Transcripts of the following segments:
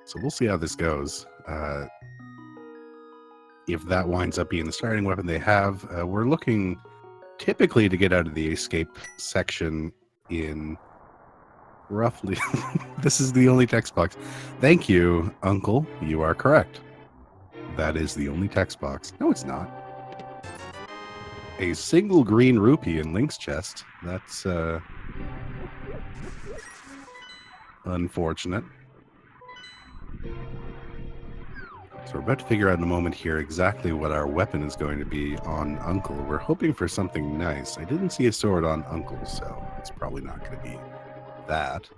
So we'll see how this goes. If that winds up being the starting weapon they have, we're looking typically to get out of the escape section in roughly... This is the only text box. Thank you, Uncle. You are correct. That is the only text box. No, it's not. A single green rupee in Link's chest. That's unfortunate. So we're about to figure out in a moment here exactly what our weapon is going to be on Uncle. We're hoping for something nice. I didn't see a sword on Uncle, so it's probably not going to be that.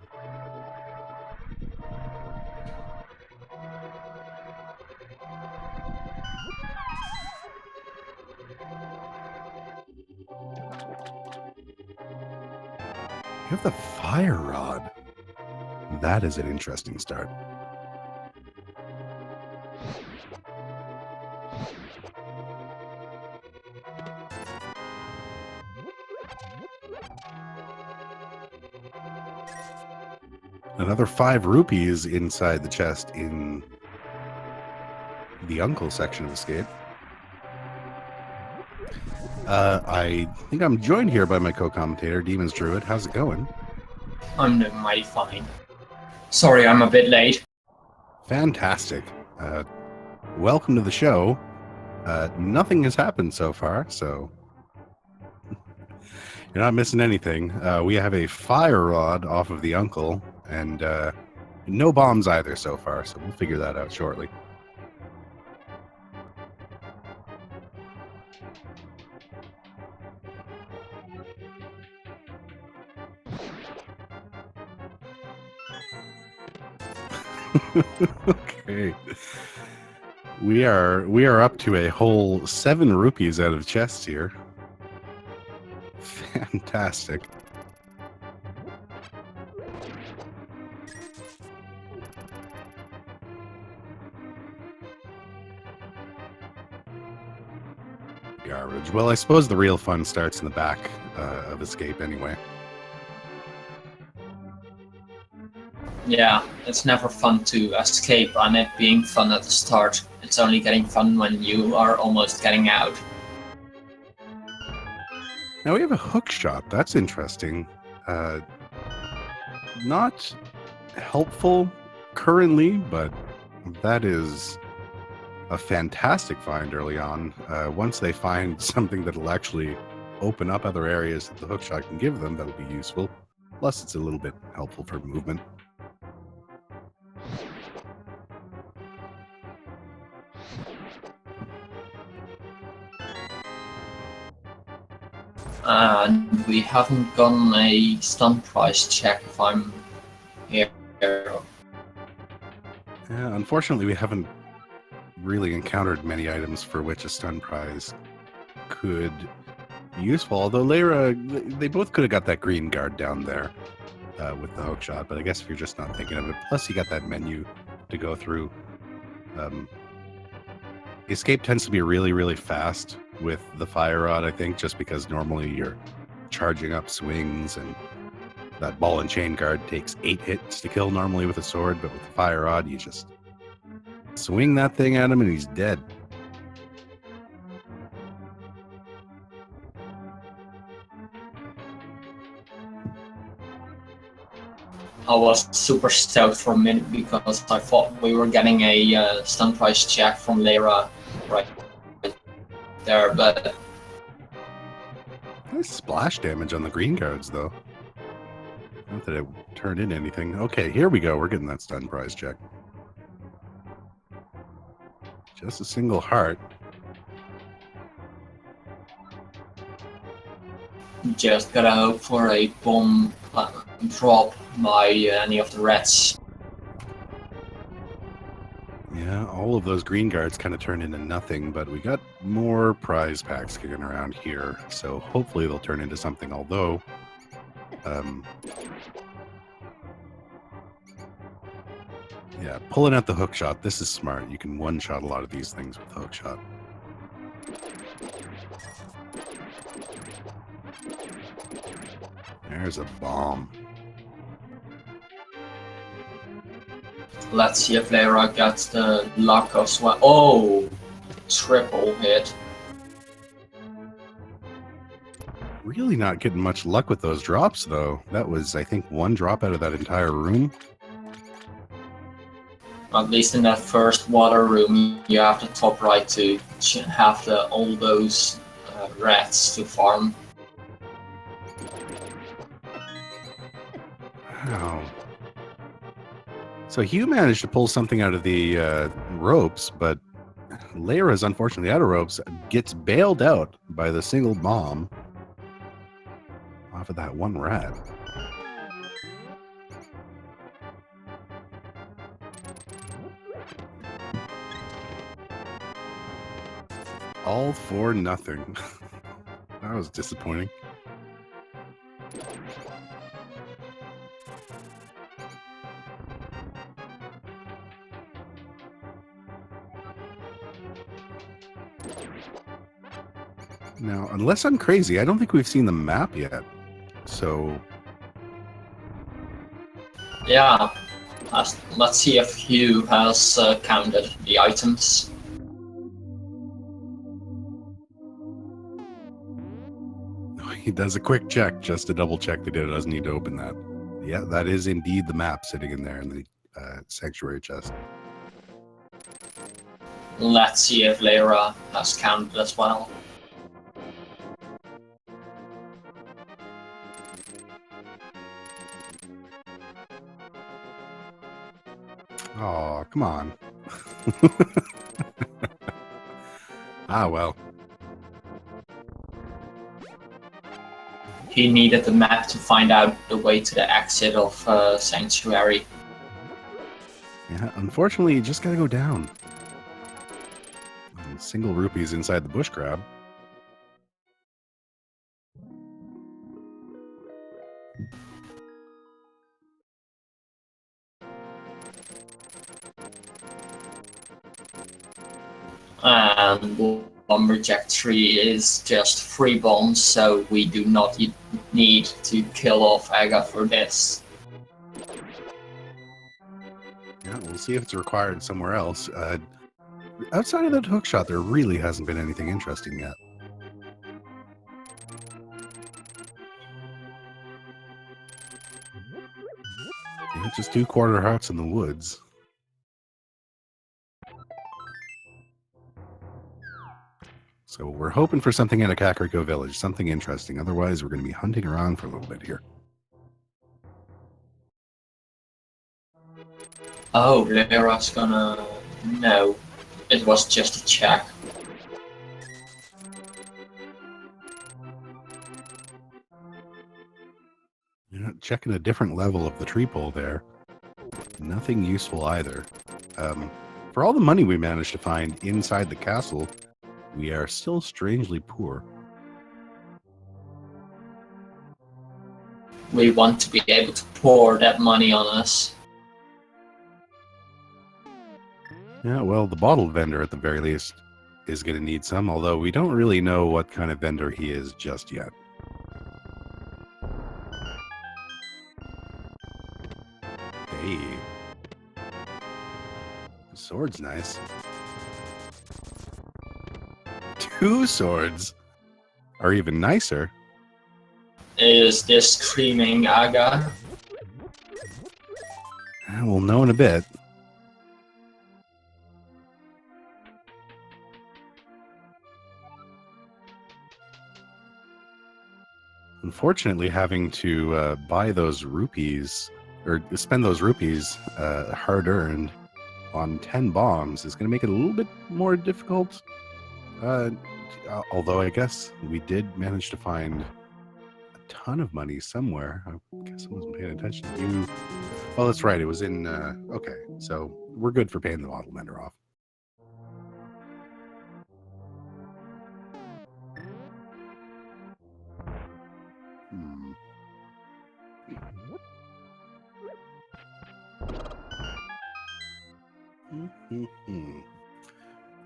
You have the fire rod. That is an interesting start. Another 5 rupees inside the chest in the Uncle section of Escape. I think I'm joined here by my co-commentator, Demon's Druid. How's it going? I'm doing mighty fine. Sorry, I'm a bit late. Fantastic. Welcome to the show. Nothing has happened so far, so you're not missing anything. We have a fire rod off of the Uncle, and no bombs either so far, so we'll figure that out shortly. Okay. We are up to a whole 7 rupees out of chests here. Fantastic. Garbage. Well, I suppose the real fun starts in the back of Escape anyway. Yeah, it's never fun to escape and it being fun at the start. It's only getting fun when you are almost getting out. Now we have a hook shot. That's interesting. Not helpful currently, but that is a fantastic find early on. Once they find something that'll actually open up other areas that the hook shot can give them, that'll be useful. Plus, it's a little bit helpful for movement. And we haven't gotten a stun price check if I'm here. Yeah, unfortunately, we haven't really encountered many items for which a stun prize could be useful. Although they both could have got that green guard down there with the hook shot, but I guess if you're just not thinking of it. Plus, you got that menu to go through. Escape tends to be really, really fast with the fire rod, I think, just because normally you're charging up swings, and that ball and chain guard takes 8 hits to kill normally with a sword, but with the fire rod, you just swing that thing at him and he's dead. I was super stoked for a minute because I thought we were getting a stun price check from Leyra right there, but... Nice splash damage on the green guards, though. Not that it turned in anything. Okay, here we go. We're getting that stun prize check. Just a single heart. Just gotta hope for a bomb drop by any of the rats. Yeah, all of those green guards kind of turned into nothing, but we got more prize packs kicking around here, so hopefully they'll turn into something, although... yeah, pulling out the hook shot, this is smart. You can one-shot a lot of these things with the hook shot. There's a bomb. Let's see if Leyra gets the luck as well. Oh, triple hit. Really not getting much luck with those drops, though. That was, I think, one drop out of that entire room. At least in that first water room, you have the top right to have all those rats to farm. Wow. So Hugh managed to pull something out of the ropes, but Leyra's unfortunately out of ropes, gets bailed out by the single bomb off of that one rat. All for nothing. That was disappointing. Now, unless I'm crazy, I don't think we've seen the map yet. So, Yeah, let's see if Hugh has counted the items. he does a quick check just to double check that it doesn't need to open that. Yeah, that is indeed the map sitting in there in the sanctuary chest. Let's see if Leyra has counted as well. Oh, come on. Ah, well. He needed the map to find out the way to the exit of Sanctuary. Yeah, unfortunately, you just gotta go down. Single rupees inside the bush crab. And Lumberjack 3 is just 3 bombs, so we do not need to kill off Aga for this. Yeah, we'll see if it's required somewhere else. Outside of that hook shot, there really hasn't been anything interesting yet. Yeah, just 2 quarter hearts in the woods. So we're hoping for something in a Kakariko village, something interesting. Otherwise, we're going to be hunting around for a little bit here. Oh, Leyra's gonna... No, it was just a check. You're not checking a different level of the tree pole there. Nothing useful either. For all the money we managed to find inside the castle, we are still strangely poor. We want to be able to pour that money on us. Yeah, well, the bottle vendor at the very least is going to need some, although we don't really know what kind of vendor he is just yet. Hey. The sword's nice. 2 swords are even nicer. Is this screaming Aga? We'll know in a bit. Unfortunately, having to buy those rupees, or spend those rupees hard-earned on 10 bombs is going to make it a little bit more difficult. Although I guess we did manage to find a ton of money somewhere. I guess I wasn't paying attention. Well, that's right. It was in... okay, so we're good for paying the bottle vendor off.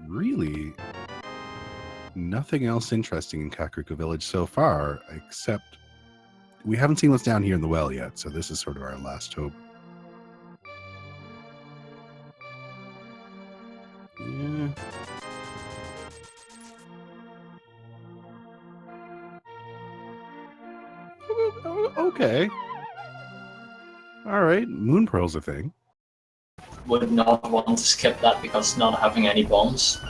Really, nothing else interesting in Kakariko Village so far, except we haven't seen what's down here in the well yet, so this is sort of our last hope. Okay. All right. Moon Pearl's a thing. Would not want to skip that because not having any bombs.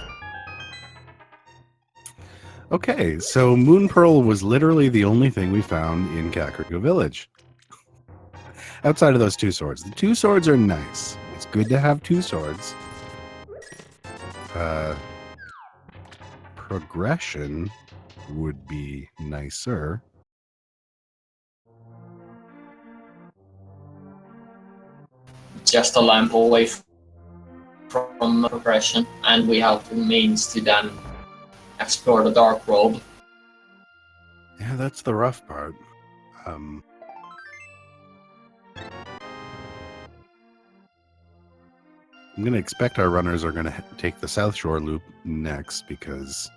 Okay, so Moon Pearl was literally the only thing we found in Kakariko Village. Outside of those two swords. The two swords are nice. It's good to have two swords. Progression would be nicer. Just a lamp away from progression, and we have the means to then explore the Dark World. Yeah, that's the rough part. I'm going to expect our runners are going to take the South Shore loop next because,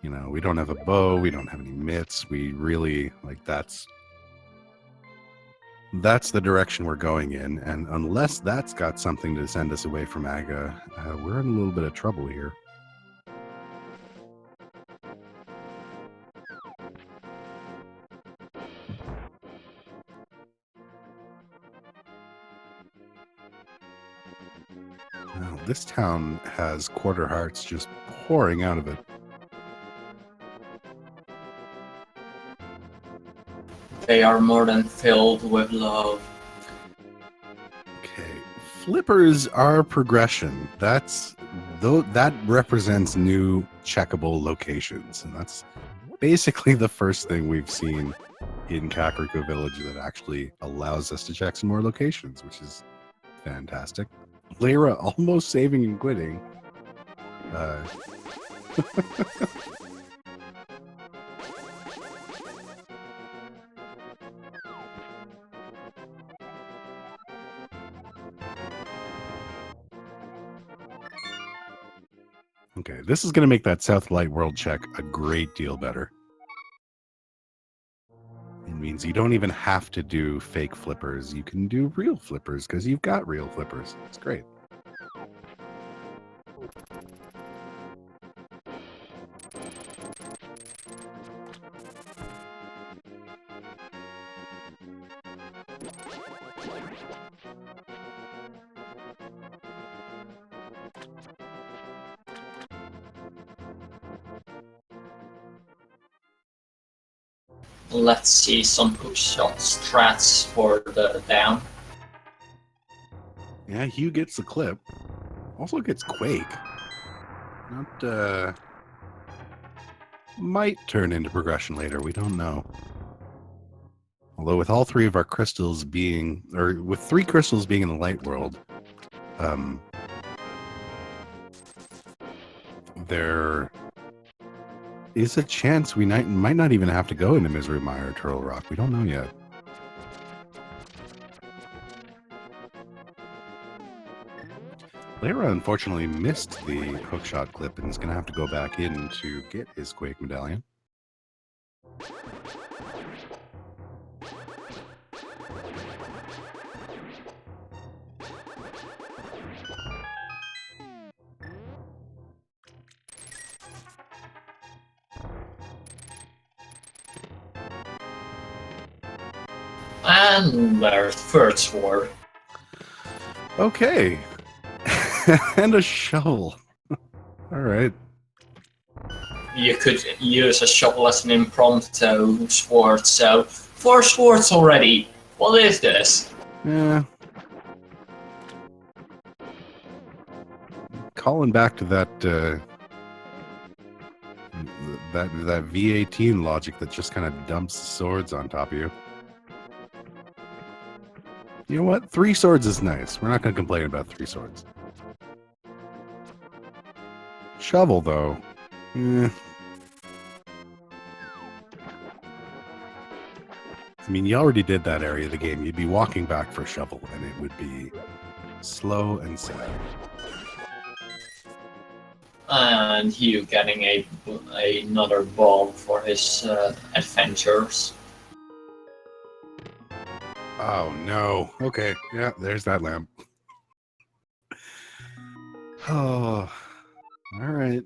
you know, we don't have a bow, we don't have any mitts, we really, like, that's the direction we're going in, and unless that's got something to send us away from Aga, we're in a little bit of trouble here. Now, this town has quarter hearts just pouring out of it. They are more than filled with love. Okay, flippers are progression. That represents new checkable locations, and that's basically the first thing we've seen in Kakariko Village that actually allows us to check some more locations, which is fantastic. Leyra almost saving and quitting. Okay, this is going to make that South Light World check a great deal better. It means you don't even have to do fake flippers. You can do real flippers because you've got real flippers. It's great. Let's see some hookshot strats for the down. Yeah, Hugh gets the clip. Also gets Quake. Not, might turn into progression later. We don't know. Although with all three of our crystals being, or with 3 crystals being in the light world, there is a chance we might not even have to go into Misery Mire or Turtle Rock. We don't know yet. Leyra unfortunately missed the hookshot clip and is going to have to go back in to get his Quake medallion. And there's third sword. Okay. And a shovel. All right. You could use a shovel as an impromptu sword, so 4 swords already. What is this? Yeah. Calling back to that that V18 logic that just kind of dumps swords on top of you. You know what? 3 swords is nice. We're not going to complain about 3 swords. Shovel, though. I mean, you already did that area of the game. You'd be walking back for a shovel, and it would be slow and sad. And Hugh getting another bomb for his adventures. Oh, no. Okay. Yeah, there's that lamp. Oh, all right.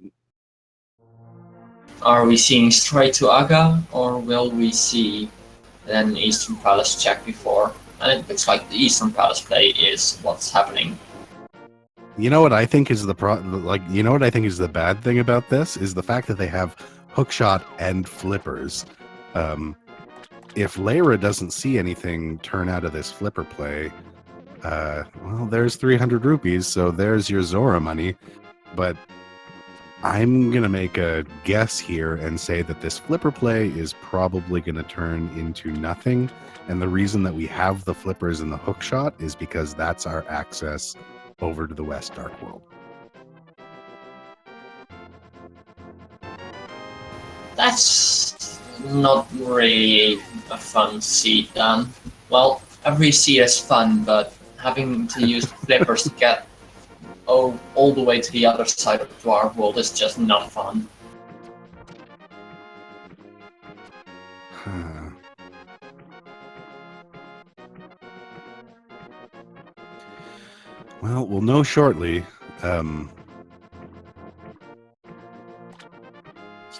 Are we seeing straight to Aga, or will we see than Eastern Palace check before, and it looks like the Eastern Palace play is what's happening. You know what I think is you know what I think is the bad thing about this is the fact that they have hookshot and flippers. If Leyra doesn't see anything turn out of this flipper play, well, there's 300 rupees, so there's your Zora money. But I'm going to make a guess here and say that this flipper play is probably going to turn into nothing. And the reason that we have the flippers and the hookshot is because that's our access over to the West Dark World. That's not really a fun seed, Dan. Well, every seed is fun, but having to use flippers to get all the way to the other side of the Dwarf world is just not fun. Well, we'll know shortly.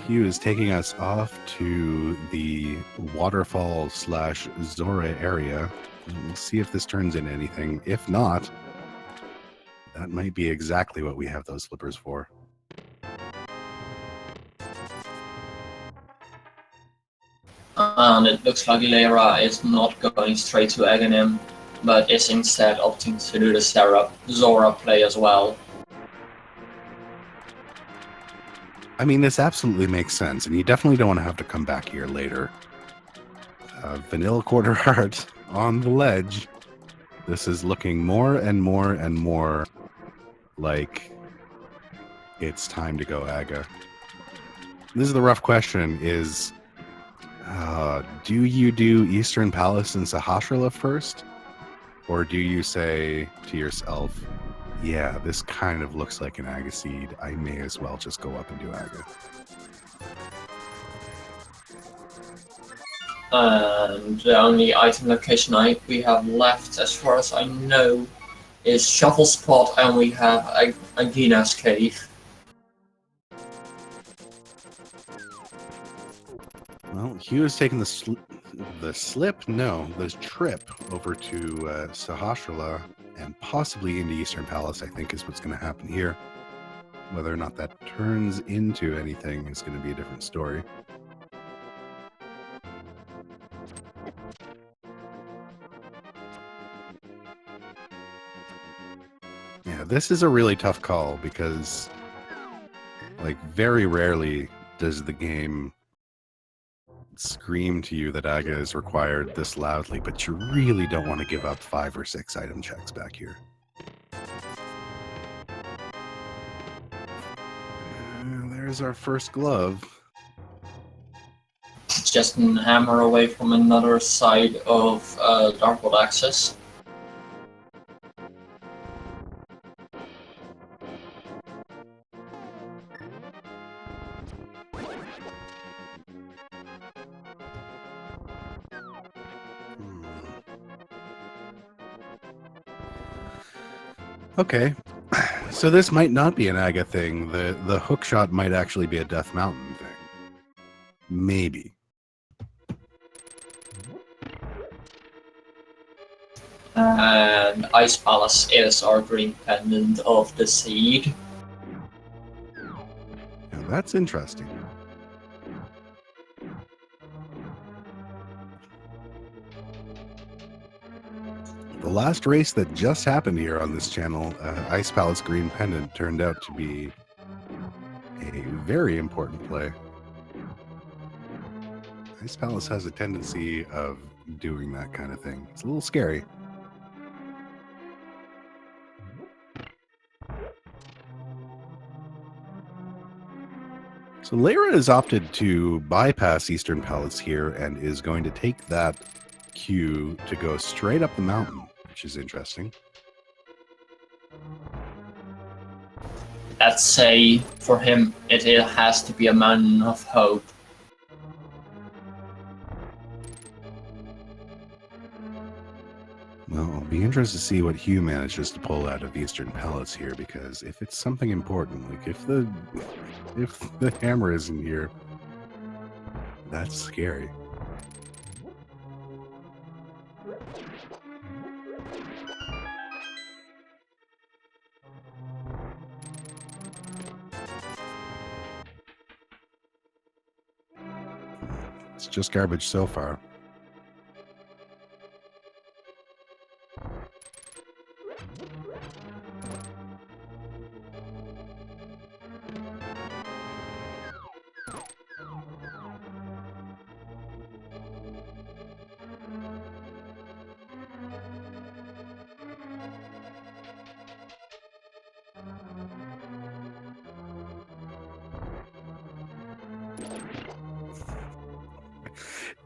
Hugh is taking us off to the waterfall/Zora area. We'll see if this turns into anything. If not, that might be exactly what we have those flippers for. And it looks like Leyra is not going straight to Aghanim, but is instead opting to do the Zora play as well. I mean, this absolutely makes sense, and you definitely don't want to have to come back here later. Vanilla Quarter Heart on the ledge. This is looking more and more and more like it's time to go Aga. This is the rough question, is do you do Eastern Palace and Sahasrahla first? Or do you say to yourself, yeah, this kind of looks like an Aga seed. I may as well just go up and do Aga. And the only item location we have left, as far as I know, is Shovel Spot, and we have Agina's Cave. Well, Hugh is taking the trip over to Sahasrahla and possibly into Eastern Palace, I think, is what's going to happen here. Whether or not that turns into anything is going to be a different story. Yeah, this is a really tough call because, like, very rarely does the game scream to you that Aga is required this loudly, but you really don't want to give up 5 or 6 item checks back here. There's our first glove. It's just a hammer away from another side of Darkwood access. Okay, so this might not be an Aga thing. The hookshot might actually be a Death Mountain thing. Maybe. And Ice Palace is our green pendant of the seed. Now that's interesting. The last race that just happened here on this channel, Ice Palace Green Pendant, turned out to be a very important play. Ice Palace has a tendency of doing that kind of thing. It's a little scary. So Leyra has opted to bypass Eastern Palace here and is going to take that cue to go straight up the mountain, which is interesting. Let's say for him it has to be a mountain of hope. Well, I'll be interested to see what Hugh manages to pull out of Eastern Palace here, because if it's something important, like if the hammer isn't here, that's scary. It's just garbage so far.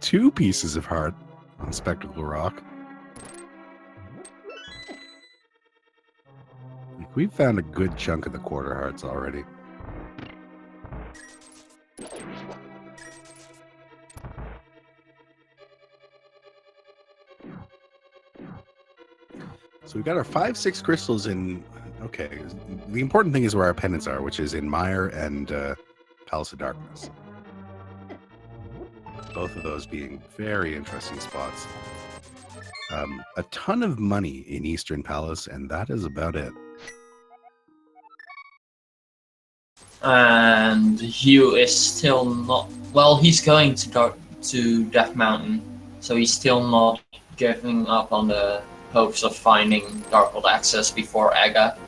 Two pieces of heart on Spectacle Rock. We've found a good chunk of the quarter hearts already. So we got our 5-6 crystals in. Okay, the important thing is where our pendants are, which is in Mire and Palace of Darkness. Both of those being very interesting spots. A ton of money in Eastern Palace, and that is about it. And Hugh is still not. Well, he's going to Death Mountain, so he's still not giving up on the hopes of finding Darkwood access before Aga.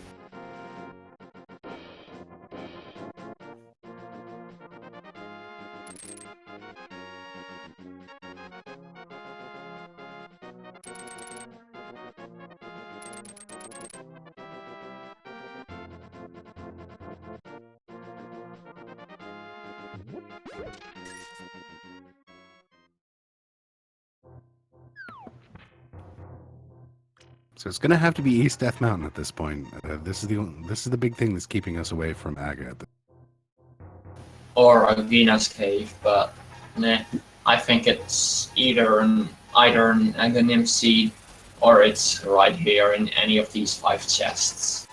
So it's going to have to be East Death Mountain at this point. This is the big thing that's keeping us away from Aga. Or Agina's cave, but nah, I think it's either an Aghanim seed, or it's right here in any of these 5 chests.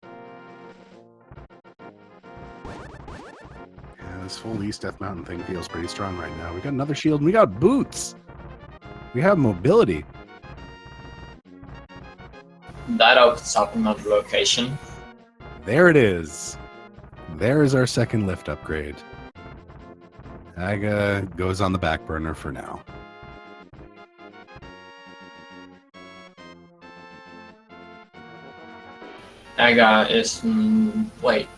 Yeah, this whole East Death Mountain thing feels pretty strong right now. We got another shield, and we got boots. We have mobility. That opens up another location. There it is. There is our second lift upgrade. Aga goes on the back burner for now. Aga is wait.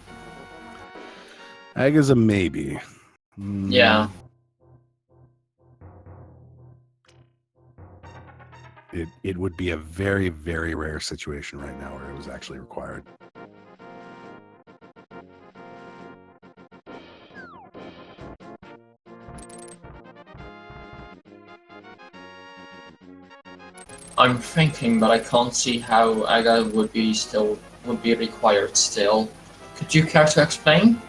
Aga's a maybe. Yeah. It would be a very, very rare situation right now where it was actually required. I'm thinking, but I can't see how Aga would be required still. Could you care to explain?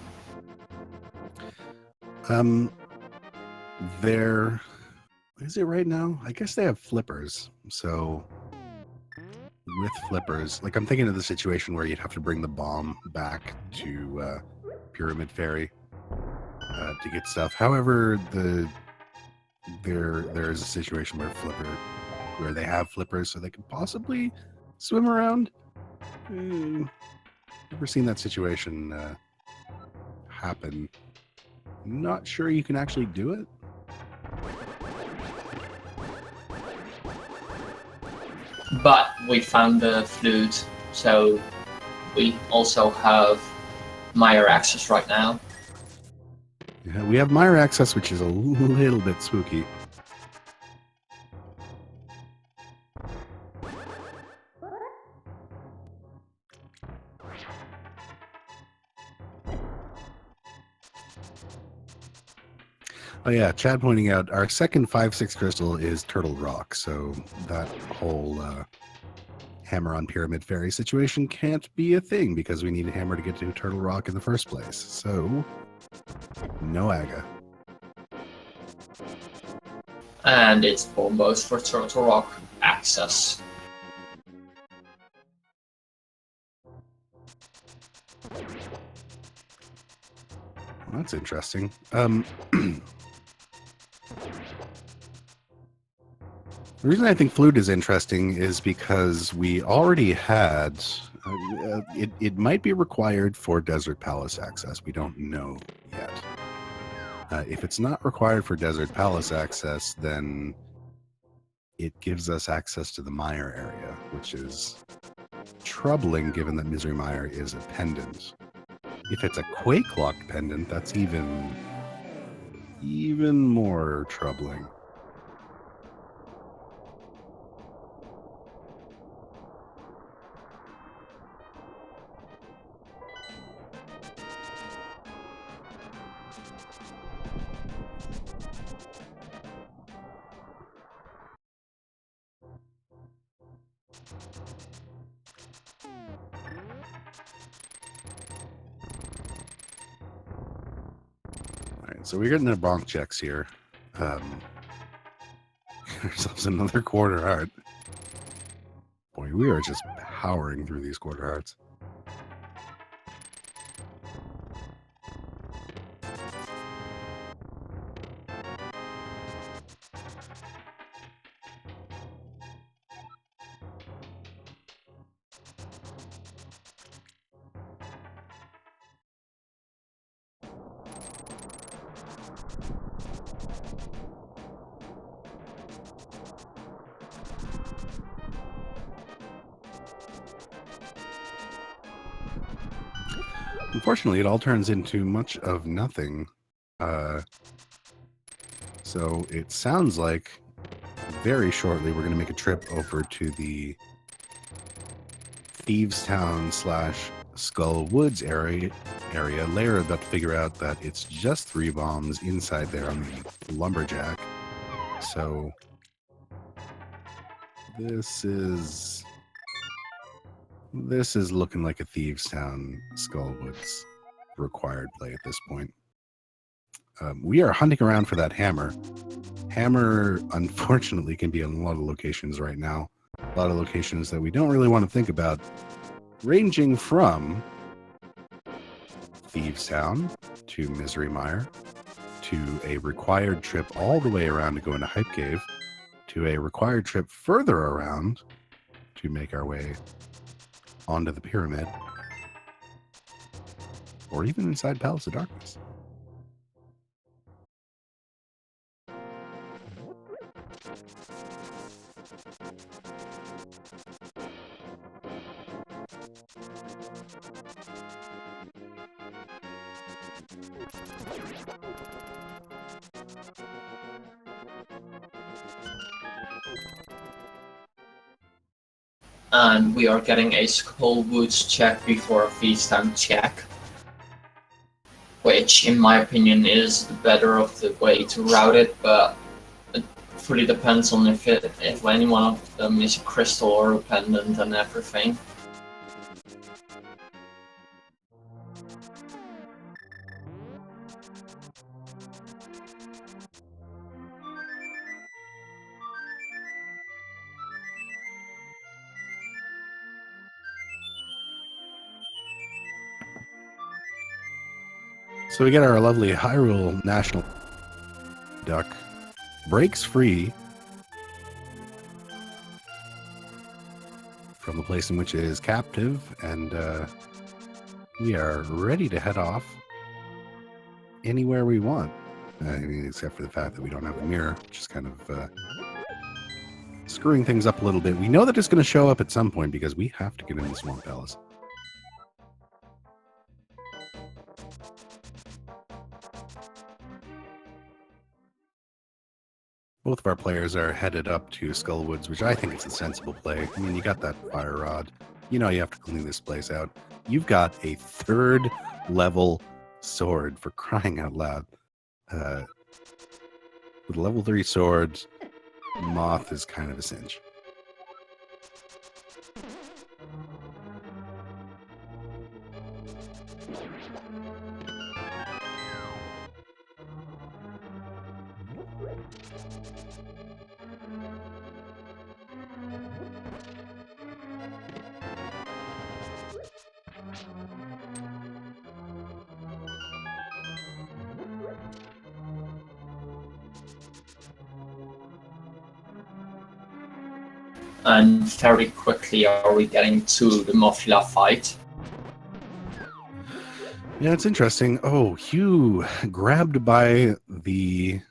There is it right now? I guess they have flippers. So with flippers, like I'm thinking of the situation where you'd have to bring the bomb back to Pyramid Ferry to get stuff. However, there is a situation where they have flippers, so they could possibly swim around. Never seen that situation happen. Not sure you can actually do it. But we found the flute, so we also have Mire access right now. Yeah, we have Mire access, which is a little bit spooky. Oh yeah, Chad pointing out our second 5-6 crystal is Turtle Rock, so that whole hammer on Pyramid Ferry situation can't be a thing because we need a hammer to get to Turtle Rock in the first place. So, no Aga. And it's bombos for Turtle Rock access. That's interesting. The reason I think flute is interesting is because we already had it might be required for Desert Palace access. We don't know yet. If it's not required for Desert Palace access, then it gives us access to the Mire area, which is troubling given that Misery Mire is a pendant. If it's a Quake-locked pendant, that's even more troubling. Alright, so we're getting our bonk checks here. Ourselves another quarter heart. Boy, we are just powering through these quarter hearts. Unfortunately, it all turns into much of nothing. So it sounds like very shortly we're going to make a trip over to the Thieves Town / Skull Woods area. Leyra about to figure out that it's just 3 bombs inside there on the Lumberjack. So this is looking like a Thieves Town Skull Woods required play at this point. We are hunting around for that hammer. Hammer, unfortunately, can be in a lot of locations right now. A lot of locations that we don't really want to think about, ranging from Thieves Town to Misery Mire, to a required trip all the way around to go into Hype Cave, to a required trip further around to make our way onto the pyramid, or even inside Palace of Darkness. And we are getting a Skull Woods check before a Feast Time check, which in my opinion is the better of the way to route it, but it fully depends on if any one of them is a crystal or a pendant and everything. So we get our lovely Hyrule National Duck breaks free from the place in which it is captive, and we are ready to head off anywhere we want. I mean, except for the fact that we don't have a mirror, which is kind of screwing things up a little bit. We know that it's going to show up at some point because we have to get in the Swamp Palace. Both of our players are headed up to Skullwoods, which I think is a sensible play. I mean, you got that fire rod. You know you have to clean this place out. You've got a 3rd level sword, for crying out loud. With a level 3 sword, Moth is kind of a cinch. And very quickly are we getting to the Mothla fight. Yeah, it's interesting. Oh, Hugh grabbed by the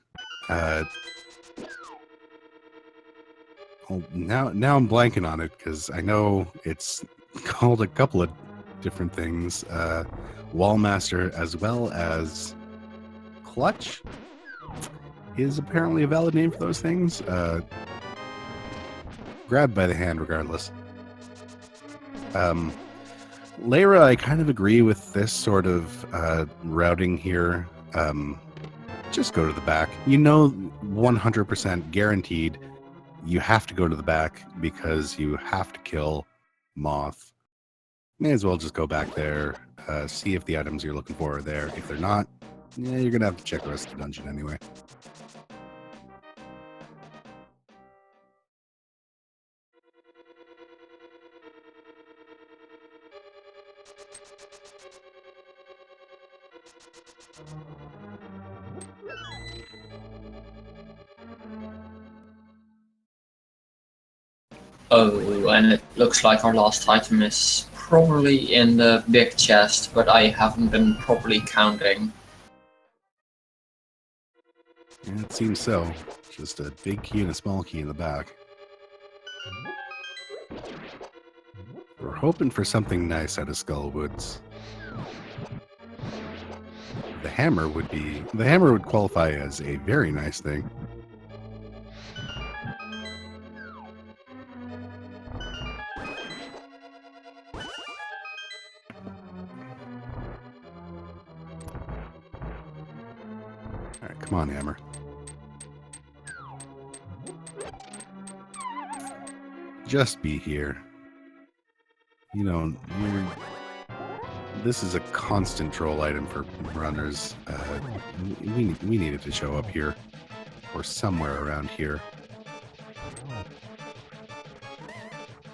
well, now I'm blanking on it because I know it's called a couple of different things. Wallmaster as well as Clutch is apparently a valid name for those things. Grabbed by the hand regardless. Leyra, I kind of agree with this sort of routing here. Just go to the back. You know, 100% guaranteed you have to go to the back because you have to kill Moth. May as well just go back there, see if the items you're looking for are there. If they're not, yeah, you're going to have to check the rest of the dungeon anyway. Oh, and it looks like our last item is probably in the big chest, but I haven't been properly counting. Yeah, it seems so. Just a big key and a small key in the back. We're hoping for something nice out of Skullwoods. The hammer would qualify as a very nice thing. All right, come on, hammer. Just be here. You know, this is a constant troll item for runners. We needed to show up here or somewhere around here.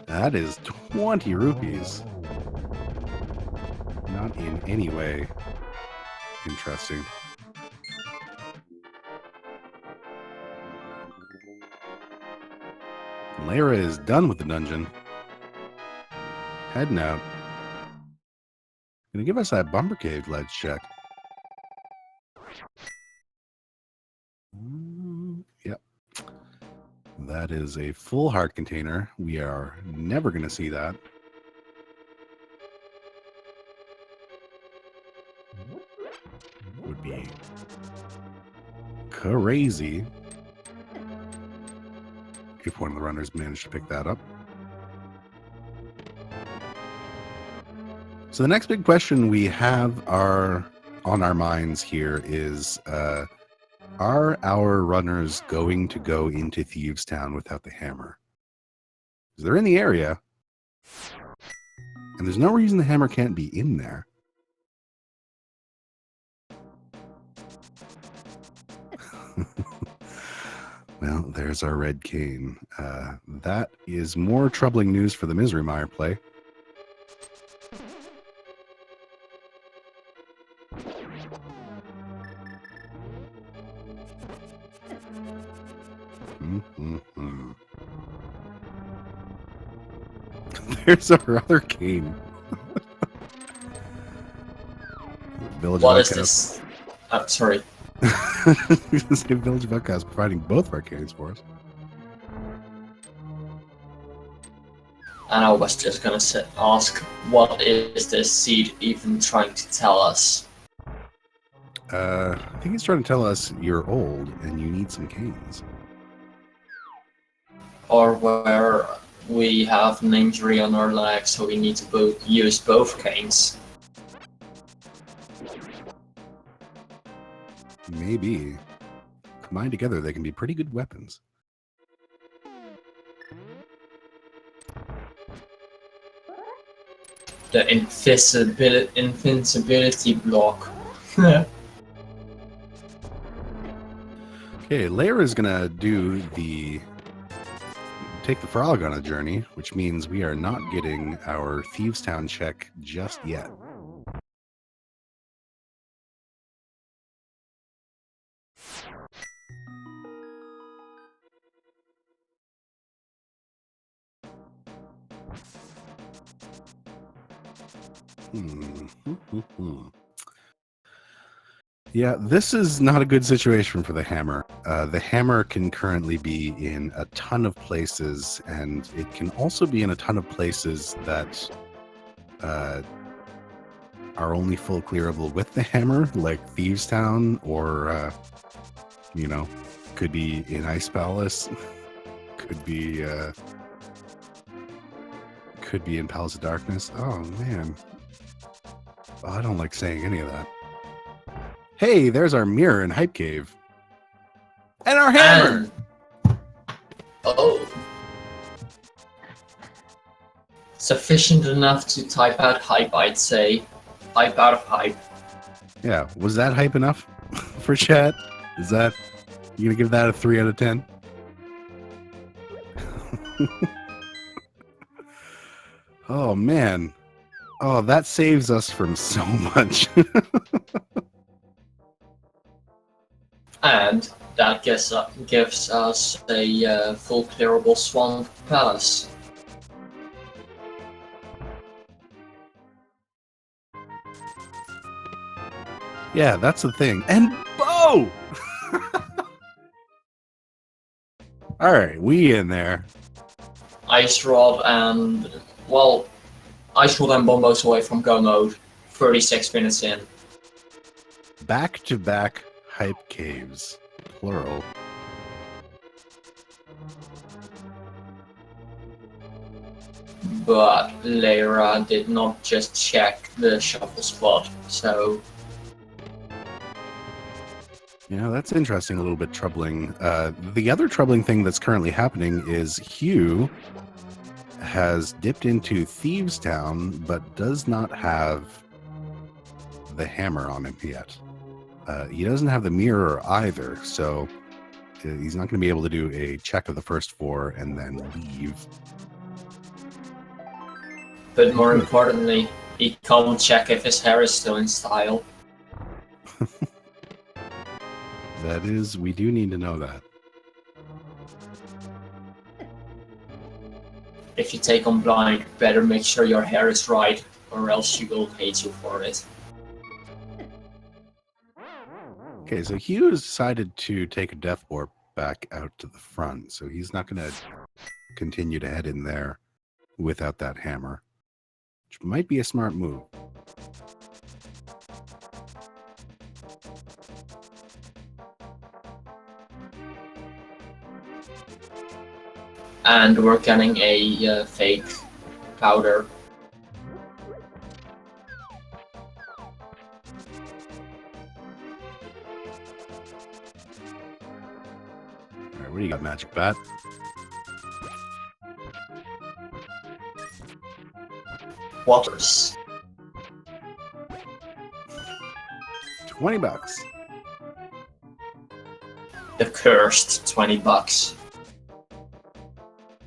That is 20 rupees. Not in any way interesting. Leyra is done with the dungeon. Heading out. Gonna give us that Bumper Cave ledge check. Yep. That is a full heart container. We are never gonna see that. Would be crazy if one of the runners managed to pick that up. So the next big question we have on our minds here is, are our runners going to go into Thieves Town without the hammer? Because they're in the area, and there's no reason the hammer can't be in there. Well, there's our red cane. That is more troubling news for the Misery Mire play. There's our other cane. What is this? Sorry. Village of Outcast providing both of our canes for us. And I was just gonna ask, what is this seed even trying to tell us? I think he's trying to tell us you're old and you need some canes. Or where we have an injury on our leg, so we need to use both canes. Maybe. Combined together, they can be pretty good weapons. The invincibility block. Okay, Leyra is gonna take the frog on a journey, which means we are not getting our Thieves Town check just yet. Yeah, this is not a good situation for the hammer. The hammer can currently be in a ton of places, and it can also be in a ton of places that are only full clearable with the hammer, like Thieves Town, or could be in Ice Palace, could be in Palace of Darkness. Oh man, I don't like saying any of that. Hey, there's our mirror in Hype Cave. And our hammer! Oh. Sufficient enough to type out hype, I'd say. Hype out of hype. Yeah, was that hype enough for chat? Is that... You gonna give that a 3 out of 10? Oh, man. Oh, that saves us from so much. And that gives us a full clearable swamp palace. Yeah, that's the thing. And bow! Alright, we in there. Ice Rod and... Well, Ice Rod and Bombos away from go mode. 36 minutes in. Back-to-back hype caves. Plural. But Leyra did not just check the shuffle spot, so... Yeah, that's interesting, a little bit troubling. The other troubling thing that's currently happening is Hugh has dipped into Thieves Town, but does not have the hammer on him yet. He doesn't have the mirror either, so he's not going to be able to do a check of the first 4 and then leave. But more importantly, he can't check if his hair is still in style. That is, we do need to know that. If you take on blind, better make sure your hair is right, or else she will hate you for it. Okay, so Hugh has decided to take a death warp back out to the front, so he's not going to continue to head in there without that hammer, which might be a smart move. And we're getting a fake powder. Alright, what do you got, Magic Bat? Waters. $20. The cursed $20.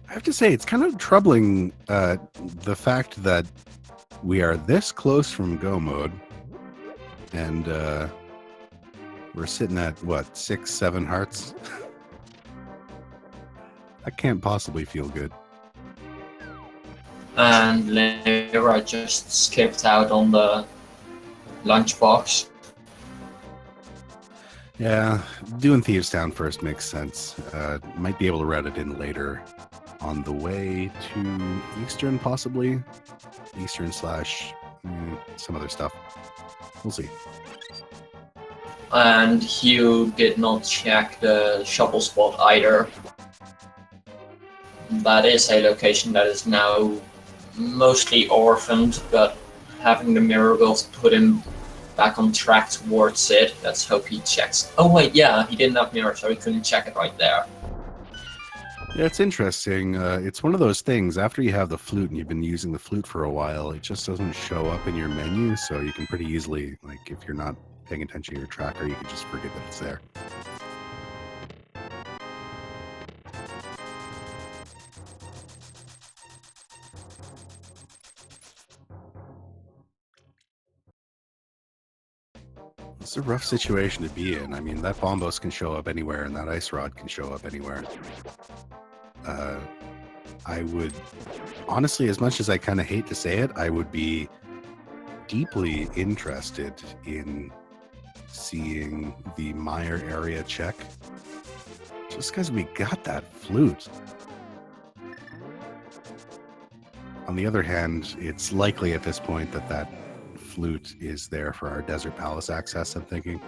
I have to say, it's kind of troubling the fact that we are this close from go mode, and we're sitting at, what, 6, 7 hearts? That can't possibly feel good. And Leyra just skipped out on the lunchbox. Yeah, doing Thieves Town first makes sense. Might be able to route it in later on the way to Eastern, possibly. Eastern / some other stuff. We'll see. And Hugh did not check the shuffle spot either. That is a location that is now mostly orphaned, but having the mirror will put him back on track towards it. Let's hope he checks. Oh wait, yeah, he didn't have mirror, so he couldn't check it right there. Yeah, it's interesting. It's one of those things, after you have the flute and you've been using the flute for a while, it just doesn't show up in your menu, so you can pretty easily, like, if you're not paying attention to your tracker, you can just forget that it's there. It's a rough situation to be in. I mean, that Bombos can show up anywhere, and that Ice Rod can show up anywhere. I would, honestly, as much as I kind of hate to say it, I would be deeply interested in seeing the mire area check. Just because we got that flute. On the other hand, it's likely at this point that that flute is there for our Desert Palace access, I'm thinking.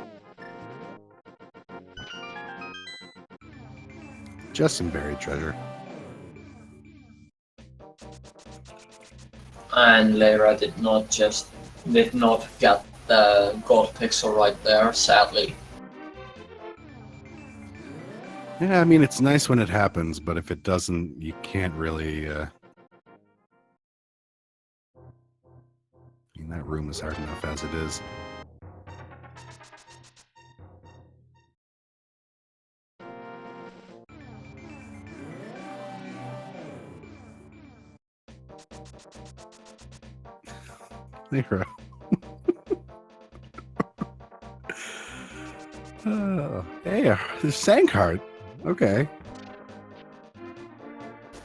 Just some buried treasure. And Leyra did not get the gold pixel right there, sadly. Yeah, I mean, it's nice when it happens, but if it doesn't, you can't really... I mean, that room is hard enough as it is. Leyra. Oh, hey, the Sankheart. Okay.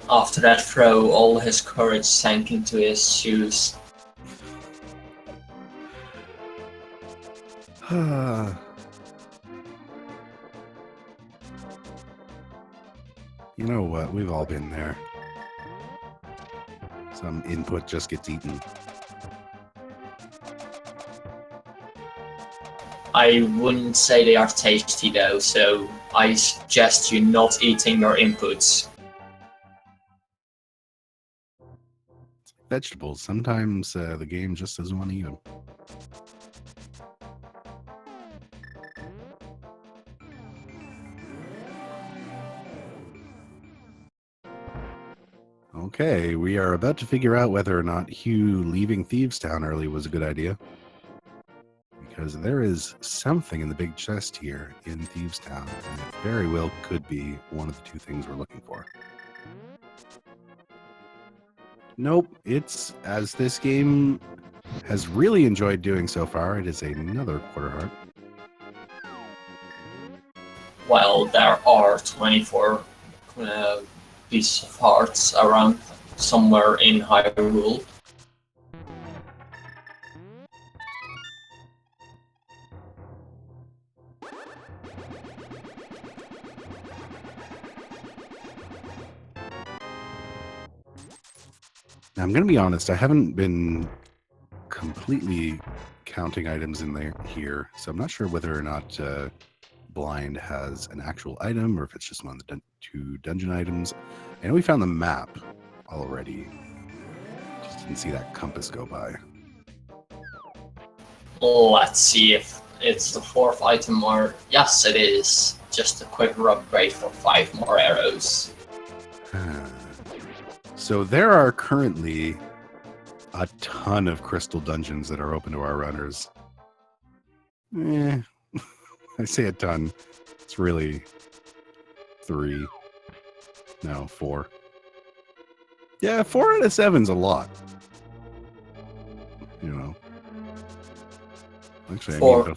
After that throw, all his courage sank into his shoes. You know what? We've all been there. Some input just gets eaten. I wouldn't say they are tasty though, so I suggest you not eating your inputs. Vegetables. Sometimes the game just doesn't want to eat them. Okay, we are about to figure out whether or not Hugh leaving Thieves Town early was a good idea. Because there is something in the big chest here in Thieves Town, and it very well could be one of the two things we're looking for. Nope, it's, as this game has really enjoyed doing so far, it is another quarter heart. Well, there are 24 pieces of hearts around somewhere in Hyrule. Now, I'm going to be honest, I haven't been completely counting items in there here, so I'm not sure whether or not Blind has an actual item or if it's just one of the two dungeon items. I know we found the map already. Just didn't see that compass go by. Let's see if it's the fourth item or... Yes, it is. Just a quick upgrade for 5 more arrows. So there are currently a ton of crystal dungeons that are open to our runners. I say a ton. It's really 3. No, 4. Yeah, 4 out of 7's a lot. You know. Actually, I mean,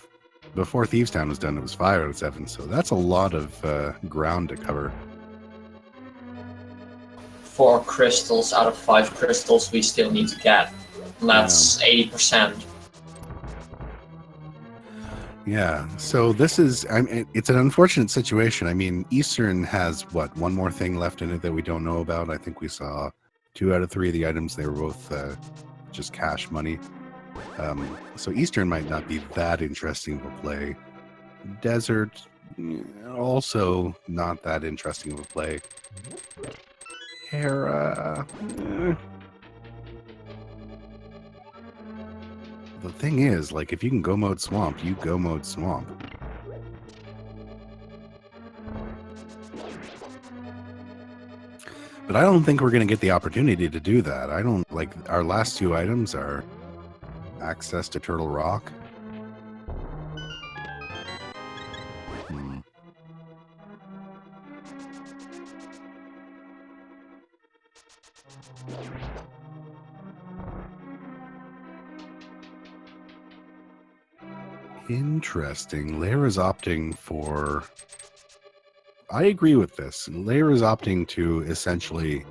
before Thieves Town was done, it was 5 out of 7. So that's a lot of ground to cover. 4 crystals out of 5 crystals we still need to get. That's 80%. Yeah, so this is, I mean, it's an unfortunate situation. I mean, Eastern has, what, one more thing left in it that we don't know about? I think we saw 2 out of 3 of the items. They were both just cash money. So Eastern might not be that interesting of a play. Desert, also not that interesting of a play. Hera... The thing is, like, if you can go mode swamp, you go mode swamp. But I don't think we're going to get the opportunity to do that. I don't, like, our last 2 items are access to Turtle Rock. Interesting. Leyra's opting for... I agree with this. Leyra's opting to essentially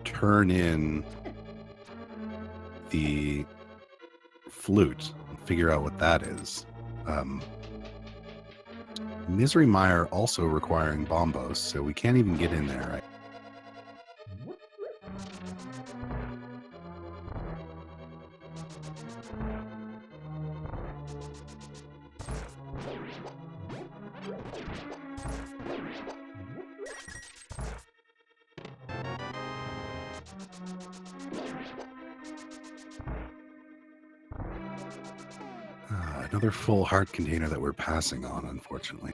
turn in the flute and figure out what that is. Misery Mire also requiring bombos, so we can't even get in there, right? Another full heart container that we're passing on, unfortunately.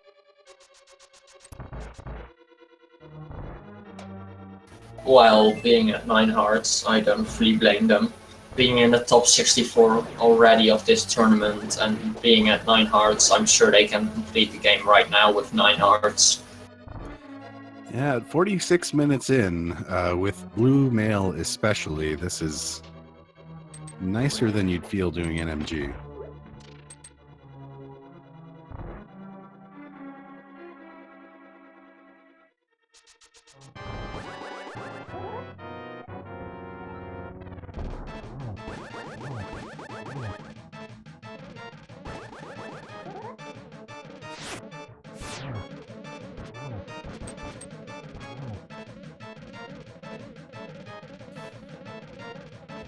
While being at 9 hearts, I don't fully blame them. Being in the top 64 already of this tournament and being at 9 hearts, I'm sure they can complete the game right now with 9 hearts. Yeah, at 46 minutes in, with Blue Mail especially, this is nicer than you'd feel doing NMG.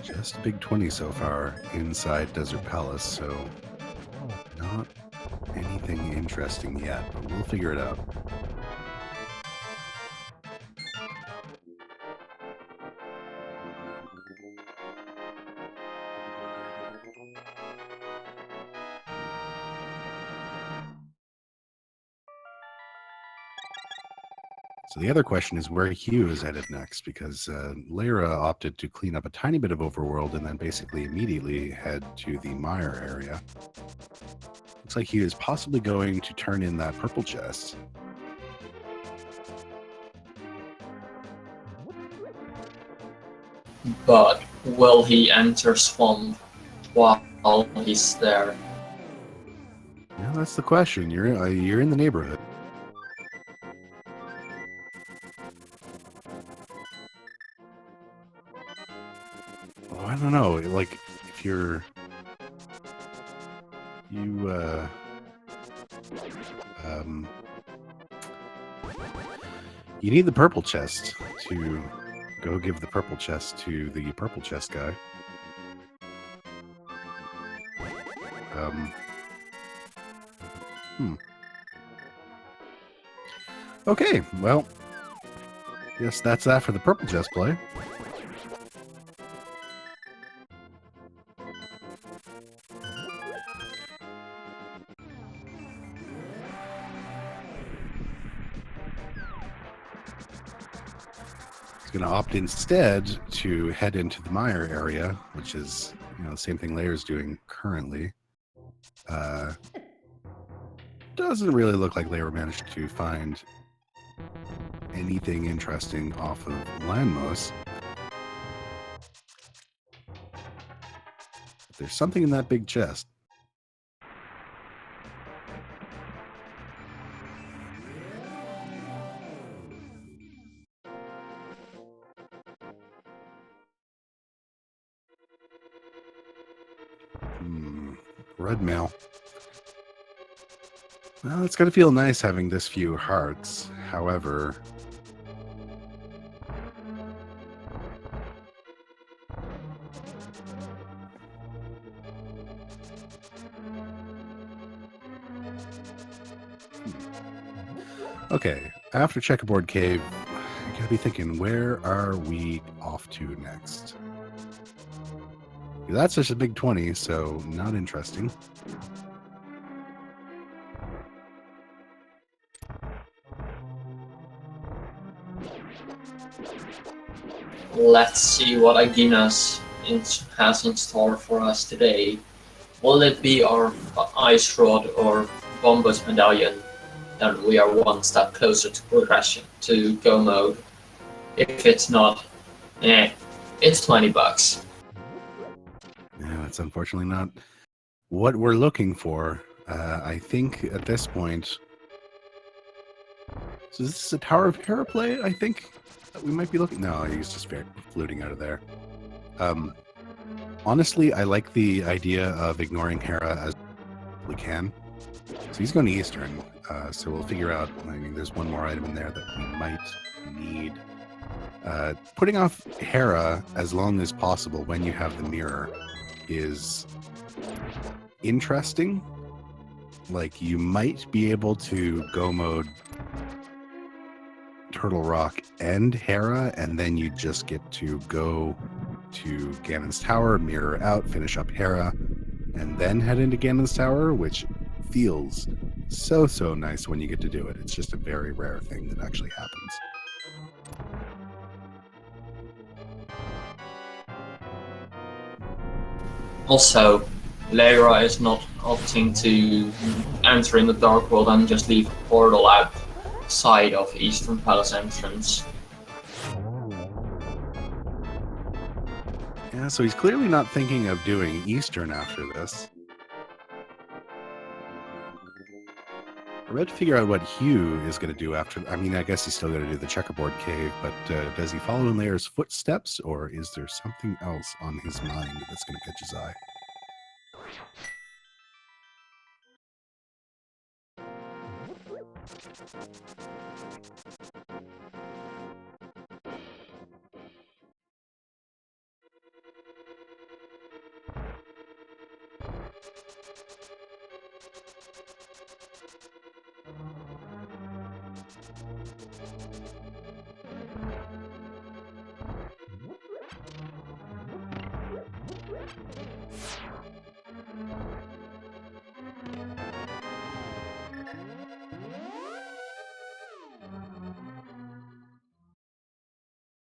Just a big 20 so far inside Desert Palace, so not anything interesting yet, but we'll figure it out. So the other question is where Hugh is headed next, because Leyra opted to clean up a tiny bit of overworld and then basically immediately head to the Mire area. Looks like Hugh is possibly going to turn in that purple chest. But will he enter Swamp while he's there? Yeah, that's the question. You're in the neighborhood. Oh, I don't know. Like, if you need the purple chest to go give the purple chest to the purple chest guy. Okay, well, guess that's that for the purple chest play. He's going to opt instead to head into the Mire area, which is, the same thing Leyra's doing currently. Doesn't really look like Leyra managed to find anything interesting off of Landmos. But there's something in that big chest. Red mail. Well, it's going to feel nice having this few hearts. However, okay, after Checkerboard Cave, you gotta be thinking, where are we off to next? That's just a big 20, so not interesting. Let's see what Aginas has in store for us today. Will it be our Ice Rod or Bombos Medallion? Then we are one step closer to progression, to go mode. If it's not, it's $20. Yeah, that's unfortunately not what we're looking for. I think at this point... So this is a Tower of Hera play, I think, that we might be looking... No, he's just floating out of there. Honestly, I like the idea of ignoring Hera as we can. So he's going to Eastern. So we'll figure out. I mean, there's one more item in there that we might need. Putting off Hera as long as possible when you have the mirror is interesting. Like, you might be able to go mode Turtle Rock and Hera, and then you just get to go to Ganon's Tower, mirror out, finish up Hera, and then head into Ganon's Tower, which feels so nice when you get to do it. It's just a very rare thing that actually happens. Also, Leyra is not opting to enter in the Dark World and just leave a portal outside of Eastern Palace entrance. Yeah, so he's clearly not thinking of doing Eastern after this. We're about to figure out what Hugh is going to do after. I mean, I guess he's still going to do the checkerboard cave, but does he follow in Leyra's footsteps, or is there something else on his mind that's going to catch his eye?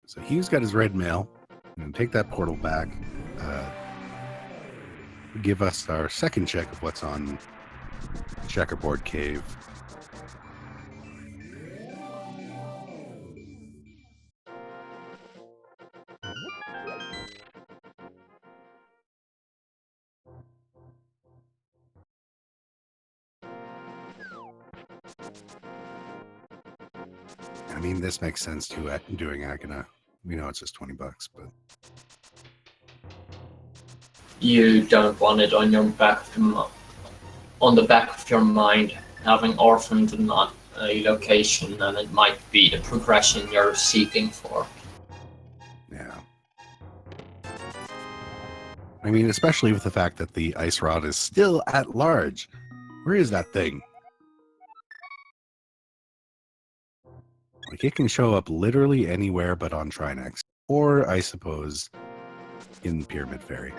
So Hugh's got his red mail. And take that portal back. Give us our second check of what's on Checkerboard Cave. I mean, this makes sense to doing Agana. We know it's just $20, but You don't want it on your back on the back of your mind, having orphaned not a location, and it might be the progression you're seeking for. yeah. I mean, especially with the fact that the ice rod is still at large. Where is that thing? Like, it can show up literally anywhere but on Trinex. Or, I suppose, in Pyramid Fairy.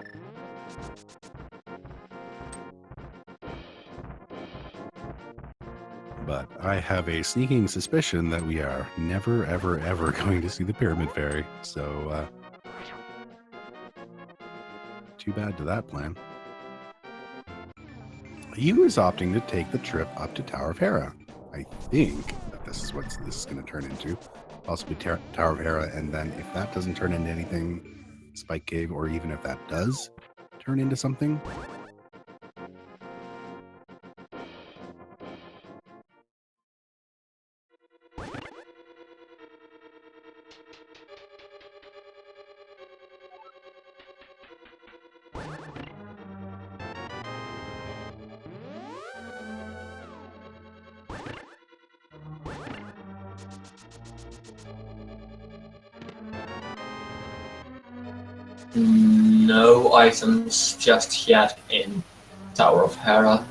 But I have a sneaking suspicion that we are never, ever going to see the Pyramid Fairy. So, too bad to that plan. Yu is opting to take the trip up to Tower of Hera. I think that this is what this is going to turn into. Possibly Tower of Hera, and then if that doesn't turn into anything, Spike Cave, or even if that does turn into something. No items just yet in Tower of Hera.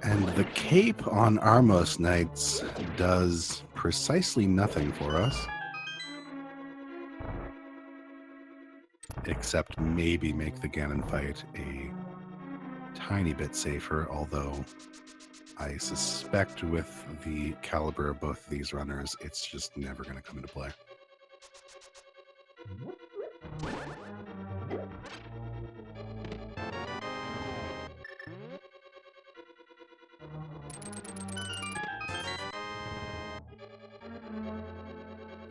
And the cape on Armos Knights does precisely nothing for us. Except maybe make the Ganon fight a tiny bit safer, although I suspect with the caliber of both of these runners, it's just never going to come into play.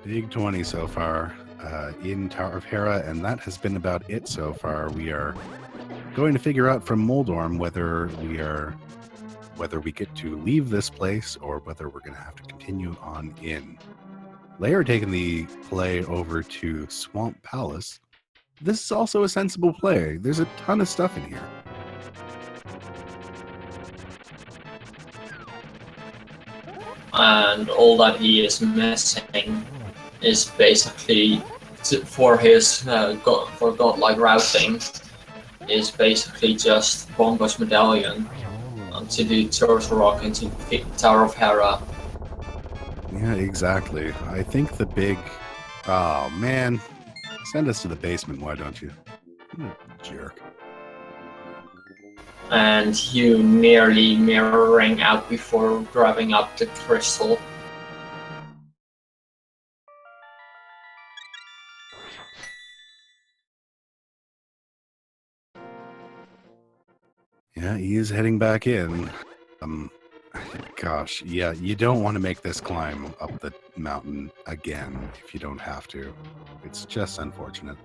Big 20 so far in Tower of Hera, and that has been about it so far. We are going to figure out from Moldorm whether we get to leave this place or whether we're going to have to continue on in. Leyra taking the play over to Swamp Palace. This is also a sensible play. There's a ton of stuff in here. and all that he is missing is basically for his for godlike routing is basically just Bongo's medallion to the Turtle Rock into the Tower of Hera. Yeah, exactly. I think the big... Oh, man. Send us to the basement, why don't you? What a jerk. And you nearly mirroring out before grabbing up the crystal. Yeah, he is heading back in. Gosh, yeah, you don't want to make this climb up the mountain again if you don't have to. It's just unfortunate.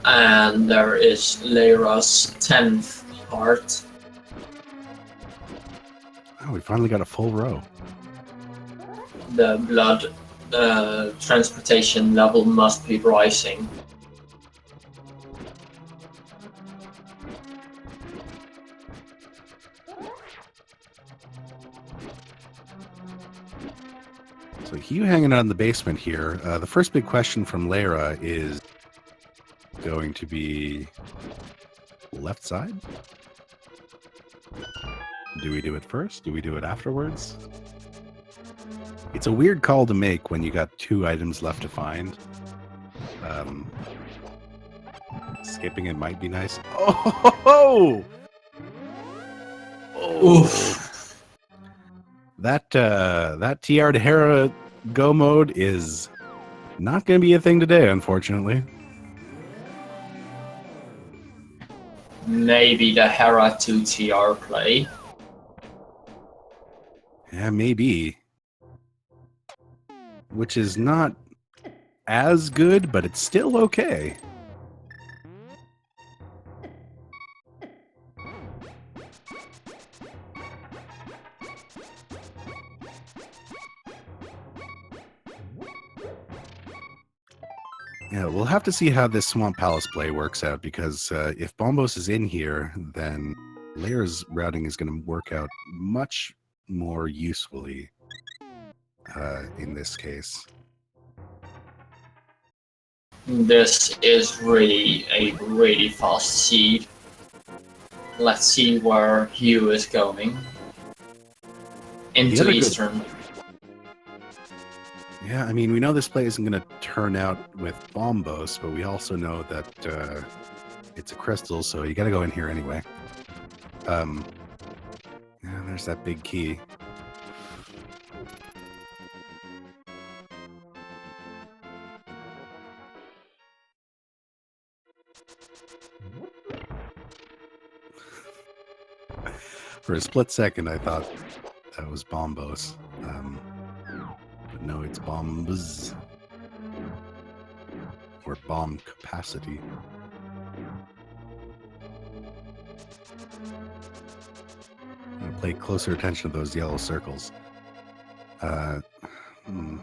And there is Leyra's 10th heart. Oh, we finally got a full row. The blood transportation level must be rising. So Hugh hanging out in the basement here. The first big question from Leyra is going to be left side? Do we do it first? Do we do it afterwards? It's a weird call to make when you got 2 items left to find. Skipping it might be nice. Oh! Oof. That TR to Hera go mode is not going to be a thing today, unfortunately. Maybe the Hera 2 TR play. Yeah, maybe. Which is not as good, but it's still okay. Yeah, we'll have to see how this Swamp Palace play works out, because if Bombos is in here, then Leyra's routing is going to work out much more usefully in this case. This is really a really fast seed. Let's see where Hugh is going. Into Eastern. Yeah, I mean, we know this play isn't going to turn out with Bombos, but we also know that it's a crystal, so you got to go in here anyway. Yeah, there's that big key. For a split second, I thought that was Bombos. But no, it's Bombs. Or bomb capacity. I'm gonna pay closer attention to those yellow circles. I mean,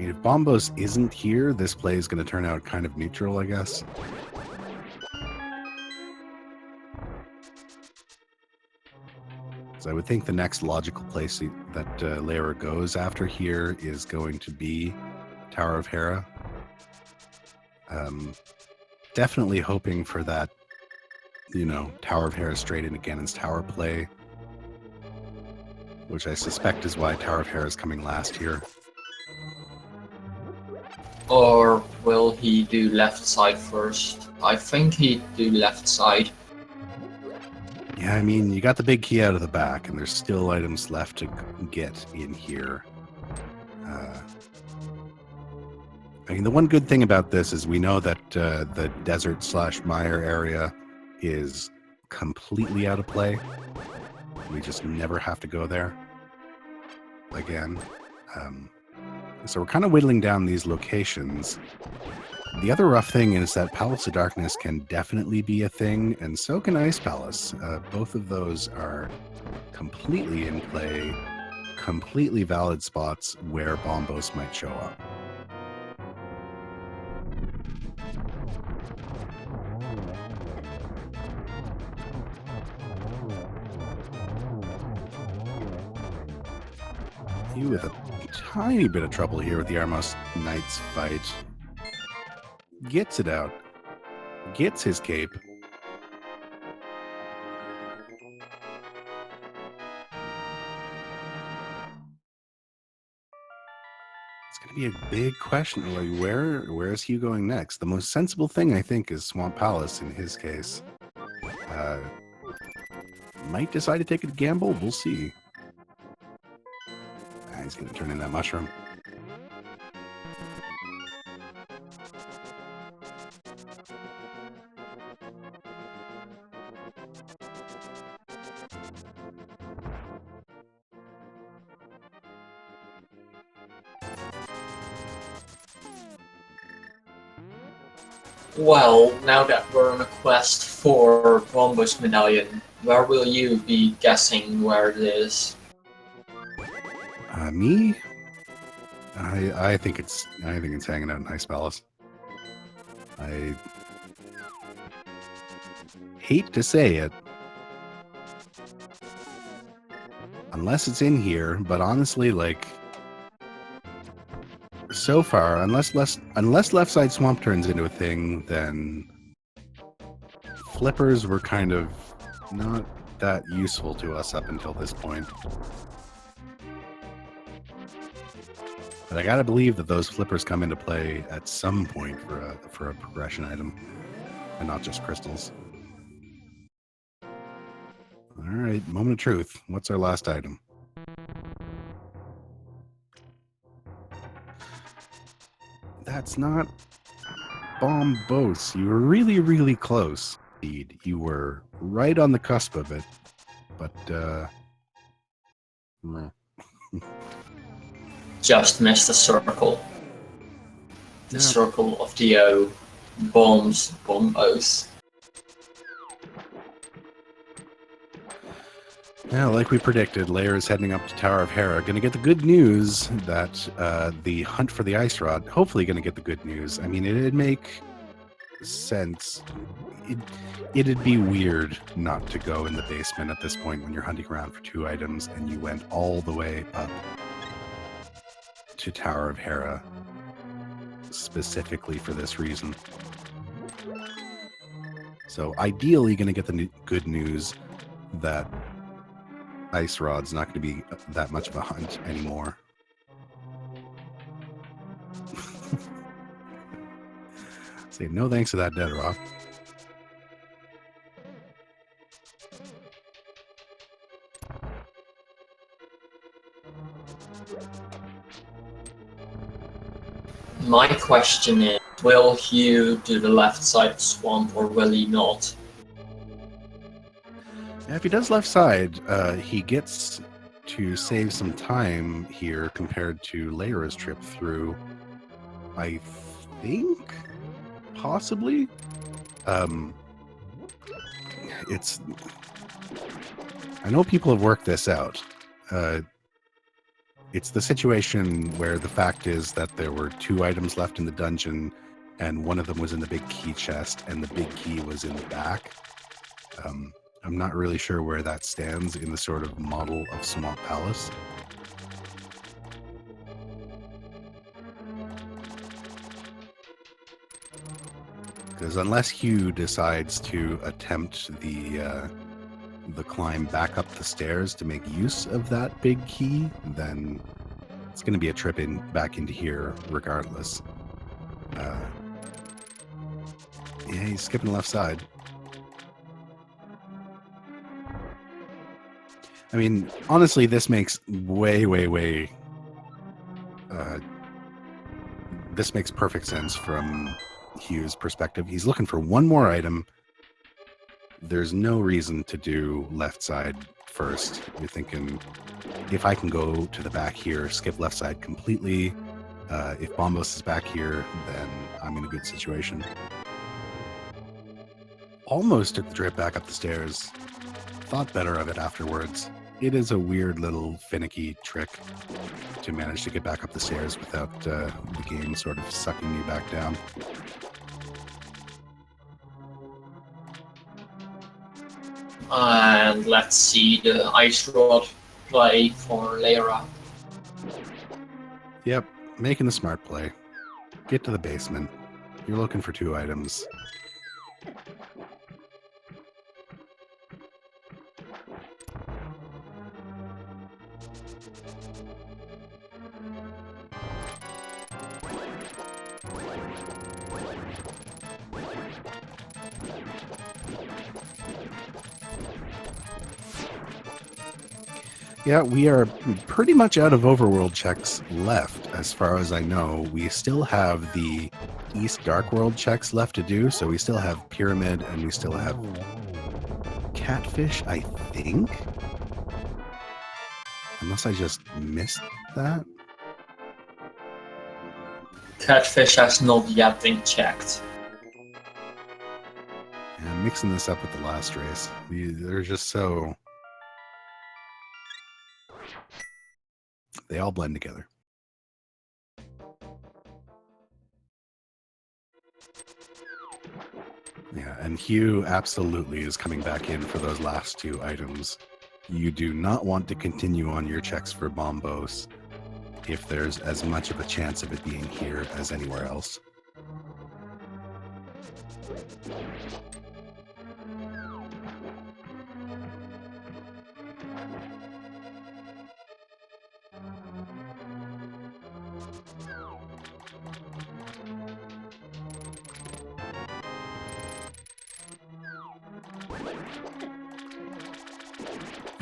if Bombos isn't here, this play is going to turn out kind of neutral, I guess. So I would think the next logical place that Leyra goes after here is going to be Tower of Hera. Definitely hoping for that, you know, Tower of Hera straight into Ganon's Tower play, which I suspect is why Tower of Hera is coming last here. Or will he do left side first? I think he'd do left side. Yeah, I mean, you got the big key out of the back, and there's still items left to get in here. I mean, the one good thing about this is we know that the desert/mire area is completely out of play. We just never have to go there again. So we're kind of whittling down these locations. The other rough thing is that Palace of Darkness can definitely be a thing, and so can Ice Palace. Both of those are completely in play, completely valid spots where Bombos might show up. You with a tiny bit of trouble here with the Armos Knight's fight. Gets it out. Gets his cape. It's going to be a big question. Like, where is Hugh going next? The most sensible thing, I think, is Swamp Palace in his case. Might decide to take a gamble. We'll see. He's going to turn in that mushroom. Well, now that we're on a quest for Bombo's medallion, where will you be guessing where it is? Me? I think it's hanging out in Ice Palace. I hate to say it, unless it's in here, but honestly, like, so far, unless left side swamp turns into a thing, then flippers were kind of not that useful to us up until this point. But I gotta believe that those flippers come into play at some point for a progression item, and not just crystals. All right, moment of truth. What's our last item? That's not Bombos. You were really, really close. Indeed, you were right on the cusp of it, but meh. Just missed the circle. The Yeah. circle of the O. Bombos. Yeah, like we predicted, Leyra is heading up to Tower of Hera. Going to get the good news that the hunt for the Ice Rod, hopefully going to get the good news. I mean, it'd make sense. It'd be weird not to go in the basement at this point when you're hunting around for 2 items and you went all the way up to Tower of Hera specifically for this reason. So ideally going to get the good news that Ice Rod's not going to be that much of a hunt anymore. Say no thanks to that dead rock. My question is, will Hugh do the left side swamp or will he not? Yeah, if he does left side, he gets to save some time here compared to Leyra's trip through, I think, possibly. It's. I know people have worked this out. It's the situation where the fact is that there were 2 items left in the dungeon, and one of them was in the big key chest, and the big key was in the back. I'm not really sure where that stands in the sort of model of Swamp Palace. Because unless Hugh decides to attempt the climb back up the stairs to make use of that big key, then it's going to be a trip back into here regardless. Yeah, he's skipping the left side. I mean, honestly, this makes way this makes perfect sense from Hugh's perspective. He's looking for one more item. There's no reason to do left side first. You're thinking, if I can go to the back here, skip left side completely. If Bombos is back here, then I'm in a good situation. Almost took the trip back up the stairs. Thought better of it afterwards. It is a weird little finicky trick to manage to get back up the stairs without the game sort of sucking you back down. And let's see the Ice Rod play for Leyra. Yep, making the smart play. Get to the basement. You're looking for 2 items. Yeah, we are pretty much out of overworld checks left, as far as I know. We still have the East Dark World checks left to do, so we still have Pyramid and we still have Catfish, I think? Unless I just missed that? Catfish has not yet been checked. Yeah, I'm mixing this up with the last race. They're just so... They all blend together. Yeah, and Hugh absolutely is coming back in for those last 2 items. You do not want to continue on your checks for Bombos if there's as much of a chance of it being here as anywhere else.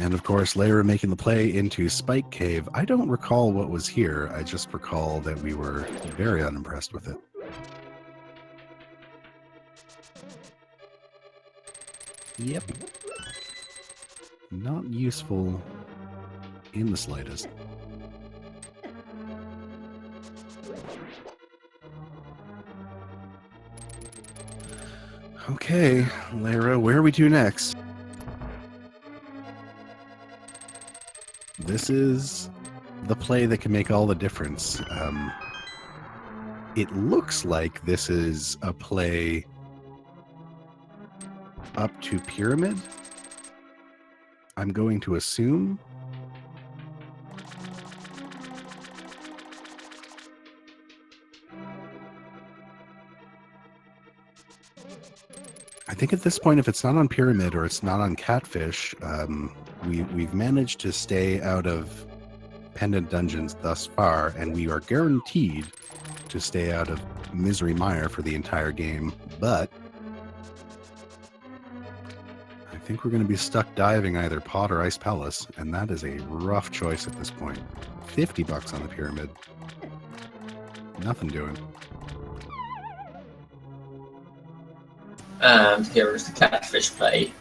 And of course, Leyra making the play into Spike Cave. I don't recall what was here. I just recall that we were very unimpressed with it. Yep. Not useful in the slightest. Okay, Leyra, where are we to next? This is the play that can make all the difference. It looks like this is a play up to Pyramid. I'm going to assume. I think at this point, if it's not on Pyramid or it's not on Catfish, we've managed to stay out of Pendant Dungeons thus far, and we are guaranteed to stay out of Misery Mire for the entire game, but I think we're going to be stuck diving either Pod or Ice Palace, and that is a rough choice at this point. $50 on the Pyramid. Nothing doing. And here is the Catfish play.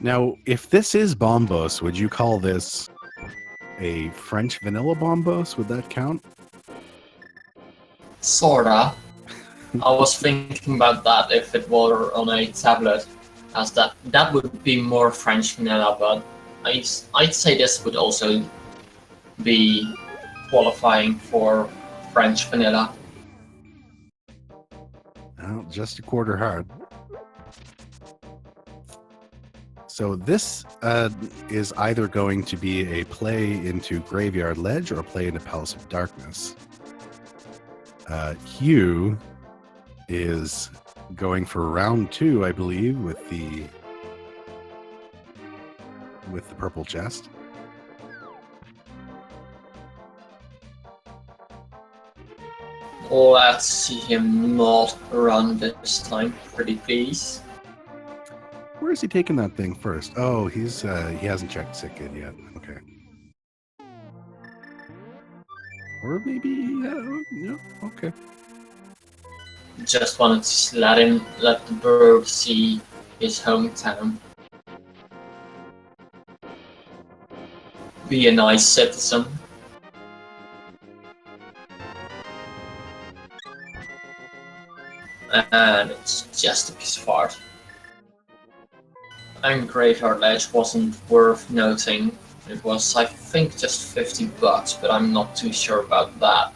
Now, if this is Bombos, would you call this a French vanilla Bombos? Would that count? Sorta. I was thinking about that if it were on a tablet, as that would be more French vanilla, but I'd say this would also be qualifying for French vanilla. Well, just a quarter hard. So this is either going to be a play into Graveyard Ledge or a play into Palace of Darkness. Hugh is going for round 2, I believe, with the purple chest. Let's see him not run this time, pretty please. Where is he taking that thing first? Oh, he hasn't checked Sick Kid yet. Okay. Or maybe, yeah, okay. Just wanted to let the bird see his hometown. Be a nice citizen. And it's just a piece of art. And Graveyard Ledge wasn't worth noting It was, I think, just $50, but I'm not too sure about that.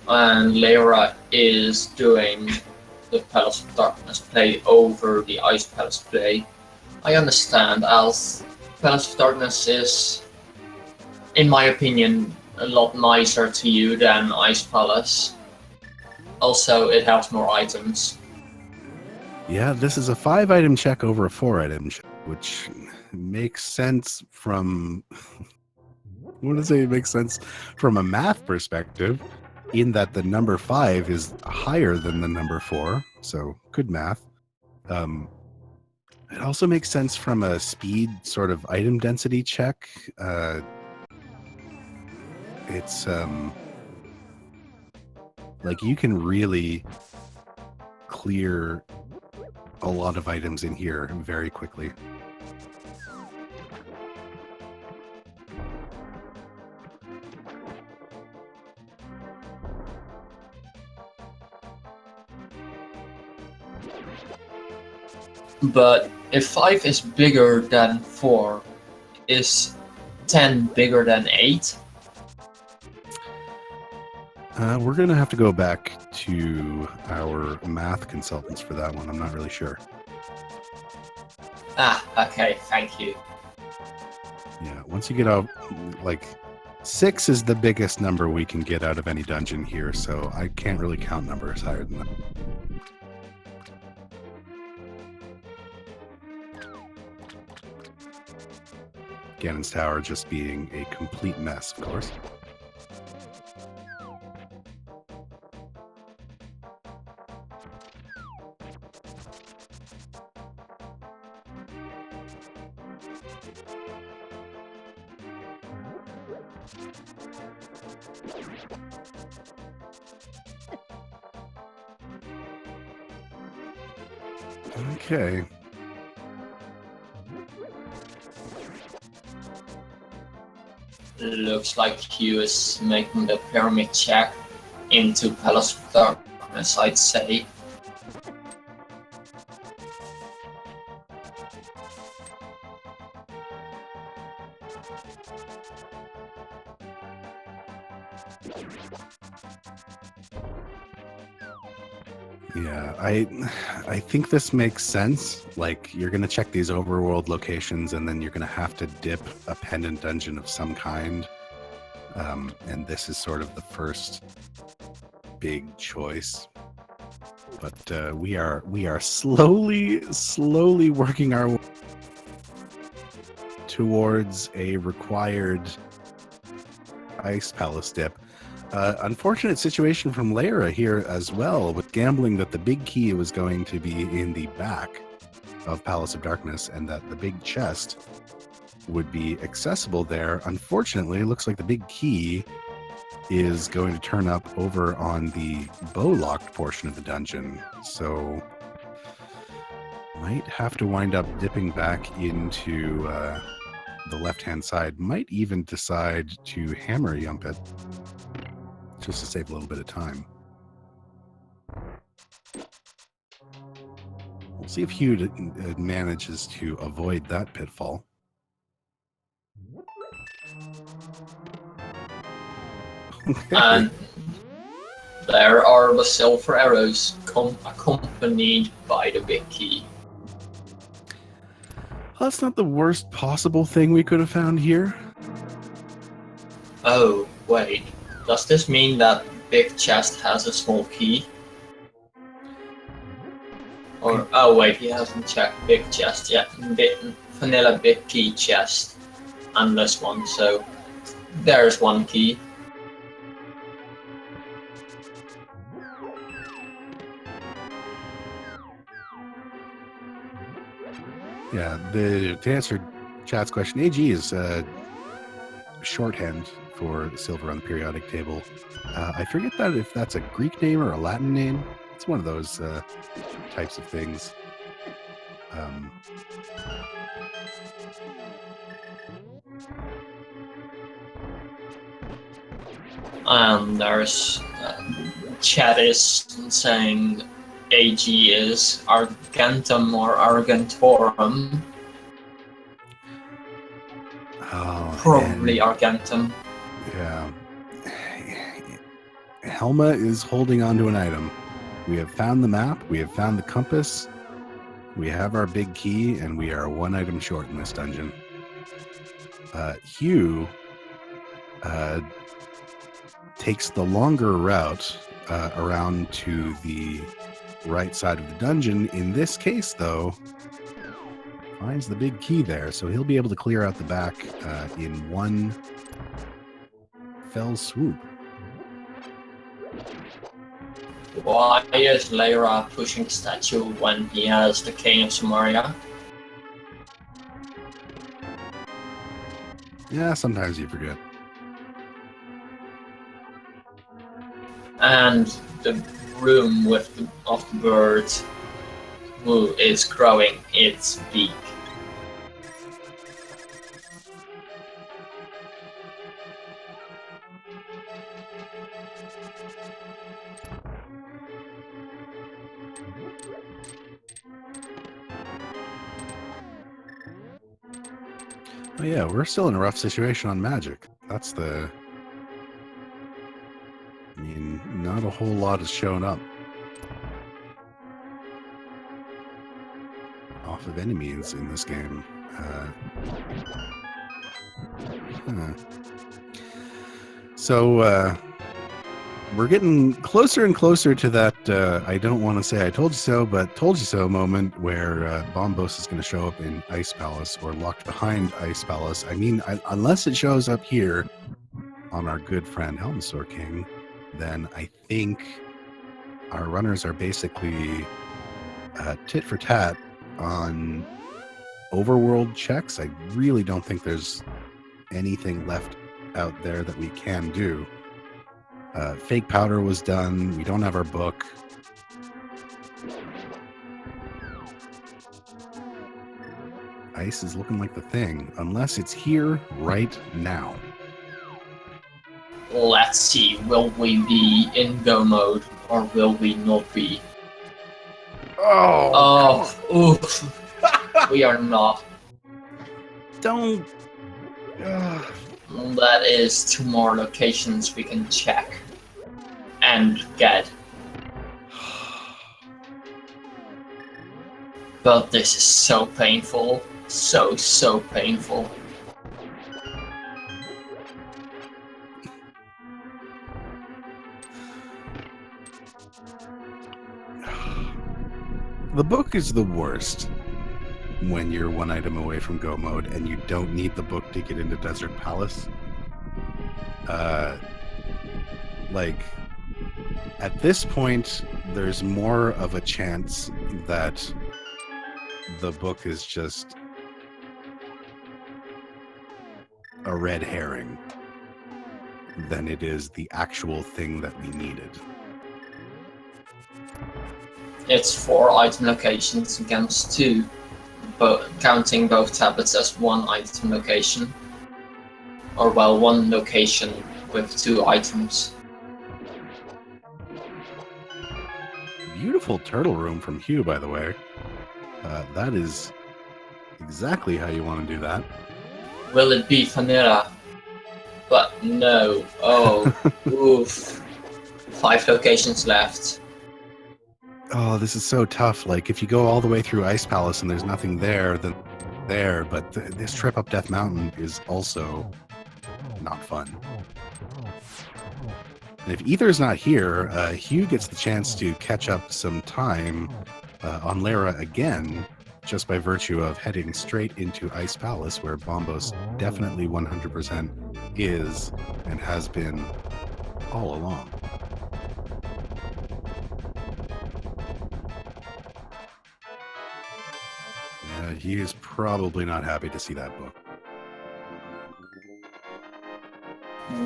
And Leyra is doing the Palace of Darkness play over the Ice Palace play. I understand, as Palace of Darkness is, in my opinion, a lot nicer to you than Ice Palace. Also, it has more items. Yeah, this is a 5-item check over a 4-item check, which makes sense from... I want to say it makes sense from a math perspective, in that the number 5 is higher than the number 4, so good math. It also makes sense from a speed sort of item density check. It's like you can really clear a lot of items in here very quickly. But if 5 is bigger than 4, is 10 bigger than 8? We're going to have to go back to our math consultants for that one. I'm not really sure. Ah, okay, thank you. Yeah, once you get out, like, 6 is the biggest number we can get out of any dungeon here, so I can't really count numbers higher than that. Ganon's Tower just being a complete mess, of course. Okay. Looks like Q is making the pyramid check into Palace of Darkness, I'd say. Yeah, I think this makes sense. Like, you're going to check these overworld locations, and then you're going to have to dip a pendant dungeon of some kind. And this is sort of the first big choice. But we are slowly working our way towards a required Ice Palace dip. Unfortunate situation from Leyra here as well, with gambling that the big key was going to be in the back of Palace of Darkness and that the big chest would be accessible there. Unfortunately, it looks like the big key is going to turn up over on the bow-locked portion of the dungeon. So might have to wind up dipping back into the left-hand side. Might even decide to hammer yump it, just to save a little bit of time. We'll see if Hugh manages to avoid that pitfall. Okay. And there are the silver arrows accompanied by the big key. That's not the worst possible thing we could have found here. Oh, wait. Does this mean that big chest has a small key? Or, oh wait, he hasn't checked big chest yet. Vanilla big key chest. And this one, so there's one key. Yeah, to answer chat's question, AG is shorthand for silver on the periodic table. I forget that if that's a Greek name or a Latin name. It's one of those types of things. And there's chat is saying AG is Argentum or Argentorum. Oh, Probably Argentum. Yeah. Helma is holding on to an item. We have found the map. We have found the compass. We have our big key, and we are one item short in this dungeon. Hugh takes the longer route around to the right side of the dungeon. In this case, though, finds the big key there, so he'll be able to clear out the back in one fell swoop. Why is Leyra pushing statue when he has the King of Samaria? Yeah, sometimes you forget. And the room of the bird who is growing its beak. Oh yeah, we're still in a rough situation on magic. That's the... I mean, not a whole lot has shown up. Off of any means in this game. So, we're getting closer and closer to that I don't want to say I told you so, but told you so moment where Bombos is going to show up in Ice Palace or locked behind Ice Palace. I mean, unless it shows up here on our good friend Helmsaur King, then I think our runners are basically tit for tat on overworld checks. I really don't think there's anything left out there that we can do. Fake powder was done. We don't have our book. Ice is looking like the thing, unless it's here right now. Let's see, will we be in go mode or will we not be? Oh, oof. We are not. Don't. That is 2 more locations we can check and get. But this is so painful. So painful. The book is the worst when you're one item away from go mode and you don't need the book to get into Desert Palace. Like, at this point, there's more of a chance that the book is just a red herring than it is the actual thing that we needed. It's 4 item locations against 2, but counting both tablets as 1 item location. Or well, 1 location with 2 items. Beautiful turtle room from Hugh, by the way. That is exactly how you want to do that. Will it be vanilla? But no. Oh, oof. 5 locations left. Oh, this is so tough. Like, if you go all the way through Ice Palace and there's nothing there, then there. But this trip up Death Mountain is also not fun. And if Ether's not here, Hugh gets the chance to catch up some time on Leyra again, just by virtue of heading straight into Ice Palace, where Bombos definitely 100% is and has been all along. Yeah, he is probably not happy to see that book.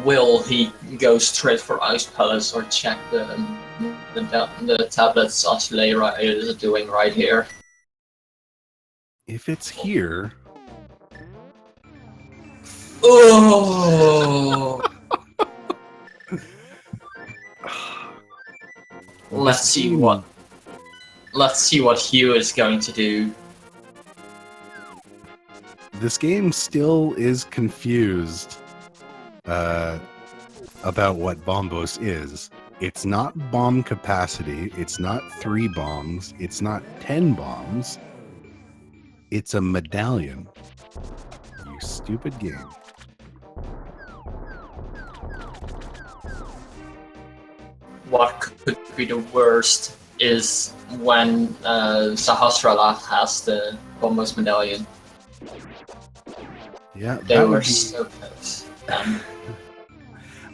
Will he go straight for Ice Palace or check the tablets as Leyra is doing right here? If it's here... Oh! Let's see what Hugh is going to do. This game still is confused about what Bombos is. It's not bomb capacity. It's not 3 bombs. It's not 10 bombs. It's a medallion. You stupid game. What could be the worst is when Sahasrara has the Bombos medallion. Yeah, They were so close.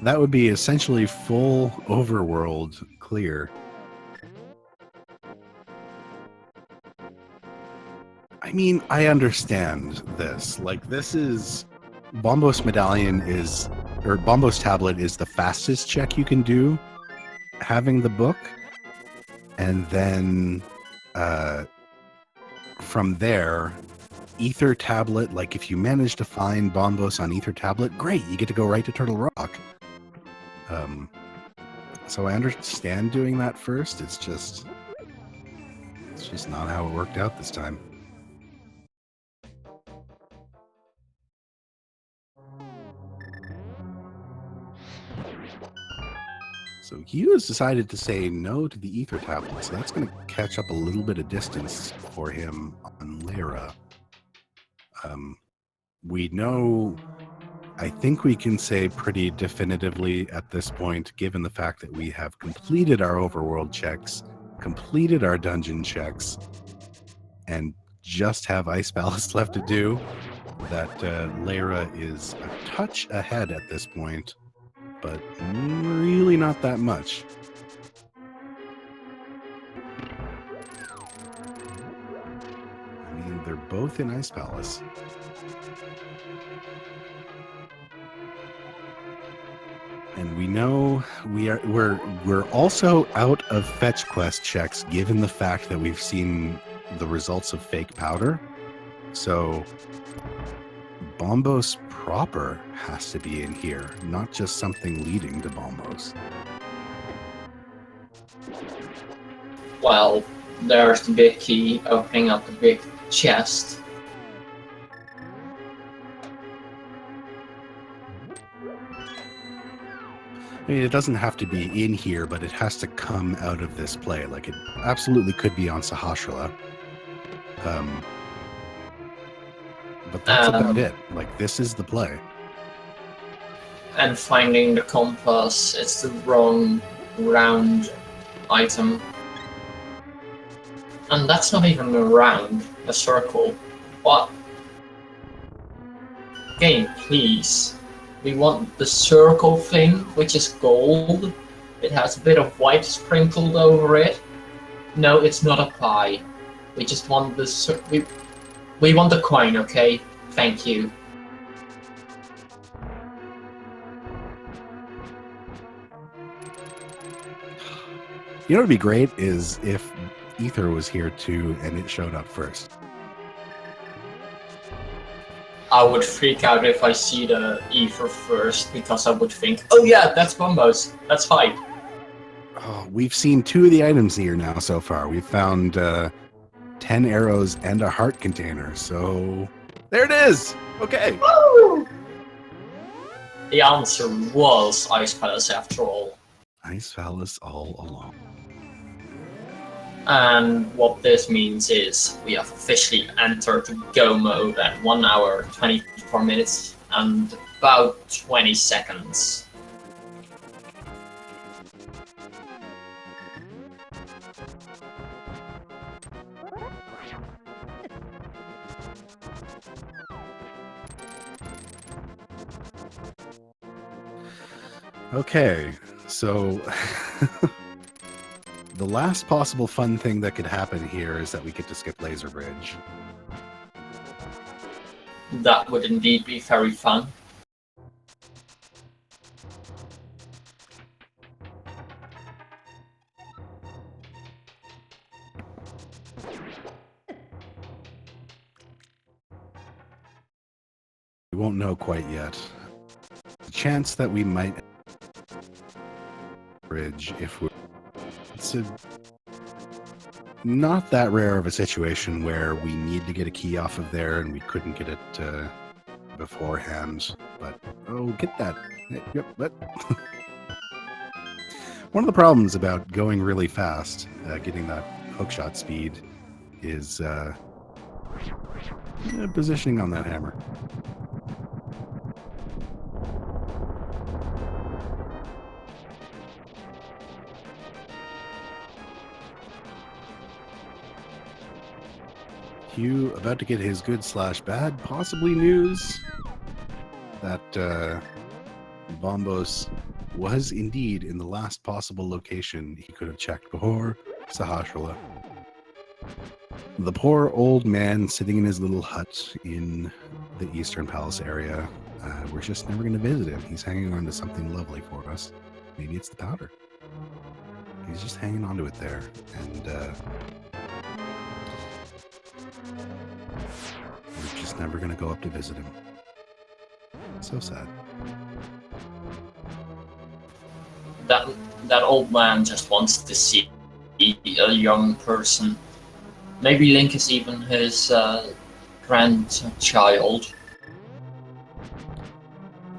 That would be essentially full overworld clear. I mean, I understand this. Like, this is... Bombos Medallion is... Or Bombos Tablet is the fastest check you can do, having the book. And then, from there, Ether Tablet, like, if you manage to find Bombos on Ether Tablet, great, you get to go right to Turtle Rock. So I understand doing that first. It's just not how it worked out this time. So Hugh has decided to say no to the Ether Tablet, so that's going to catch up a little bit of distance for him on Leyra. We know, I think we can say pretty definitively at this point, given the fact that we have completed our overworld checks, completed our dungeon checks, and just have Ice Palace left to do, that Leyra is a touch ahead at this point, but really not that much. I mean, they're both in Ice Palace. And we know we're also out of fetch quest checks, given the fact that we've seen the results of fake powder. So Bombos proper has to be in here, not just something leading to Bombos. Well, there's the big key opening up the big chest. I mean, it doesn't have to be in here, but it has to come out of this play. Like, it absolutely could be on Sahasrara. But that's about it. Like, this is the play. And finding the compass, it's the wrong round item. And that's not even a round, a circle. What? Game, please. We want the circle thing, which is gold. It has a bit of white sprinkled over it. No, it's not a pie. We just want the we want the coin, okay? Thank you. You know what would be great is if Ether was here too and it showed up first. I would freak out if I see the Ether first, because I would think, oh yeah, that's Bombos. That's fine. Oh, we've seen 2 of the items here now so far. We've found 10 arrows and a heart container. So there it is. Okay. Woo! The answer was Ice Palace after all. Ice Palace all along. And what this means is we have officially entered go mode at 1 hour, 24 minutes, and about 20 seconds. Okay, so the last possible fun thing that could happen here is that we get to skip Laser Bridge. That would indeed be very fun. We won't know quite yet. The chance that we might bridge if we it's a not that rare of a situation where we need to get a key off of there and we couldn't get it beforehand. But oh, get that! Yep, but one of the problems about going really fast, getting that hookshot speed, is positioning on that hammer. Hugh about to get his good/bad, possibly news that Bombos was indeed in the last possible location he could have checked before Sahasrahla. The poor old man sitting in his little hut in the Eastern Palace area. We're just never going to visit him. He's hanging on to something lovely for us. Maybe it's the powder. He's just hanging on to it there. And we're just never going to go up to visit him. So sad. That old man just wants to see a young person. Maybe Link is even his grandchild.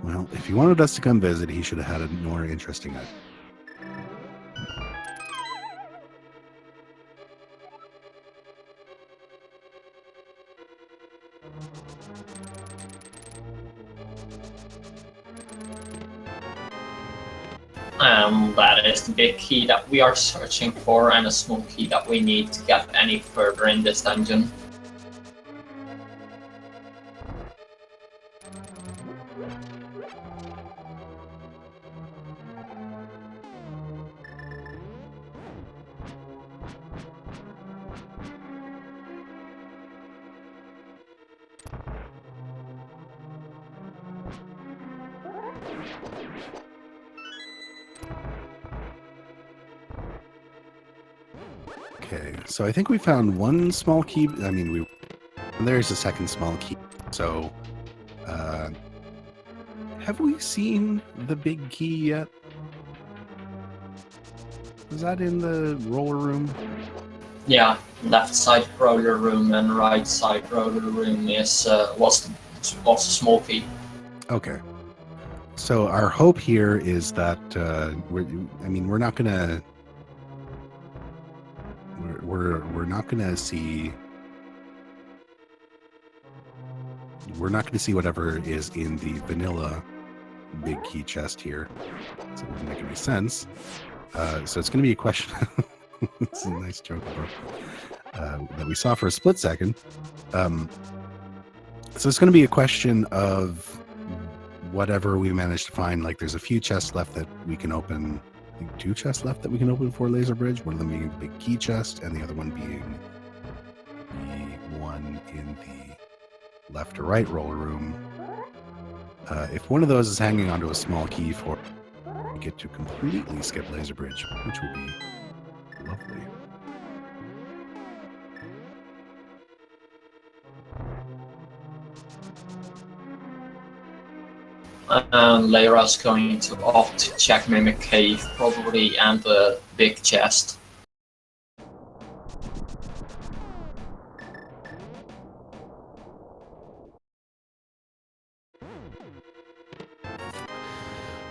Well, if he wanted us to come visit, he should have had a more interesting night. That is the big key that we are searching for, and a small key that we need to get any further in this dungeon. Okay, so I think we found one small key. I mean, there's a second small key. So, have we seen the big key yet? Was that in the roller room? Yeah, left side roller room and right side roller room was a small key. Okay. So our hope here is that we're not gonna see whatever is in the vanilla big key chest here. So it wouldn't make any sense. So it's going to be a question. It's a nice joke, that we saw for a split second. So it's going to be a question of whatever we manage to find. Like, there's a few chests left that we can open. I think 2 chests left that we can open for LeyraGG. One of them being the big key chest, and the other one being the one in the left or right roller room. If one of those is hanging onto a small key for, we get to completely skip LeyraGG, which would be lovely. Leyra's going to opt to check Mimic Cave, probably, and the big chest.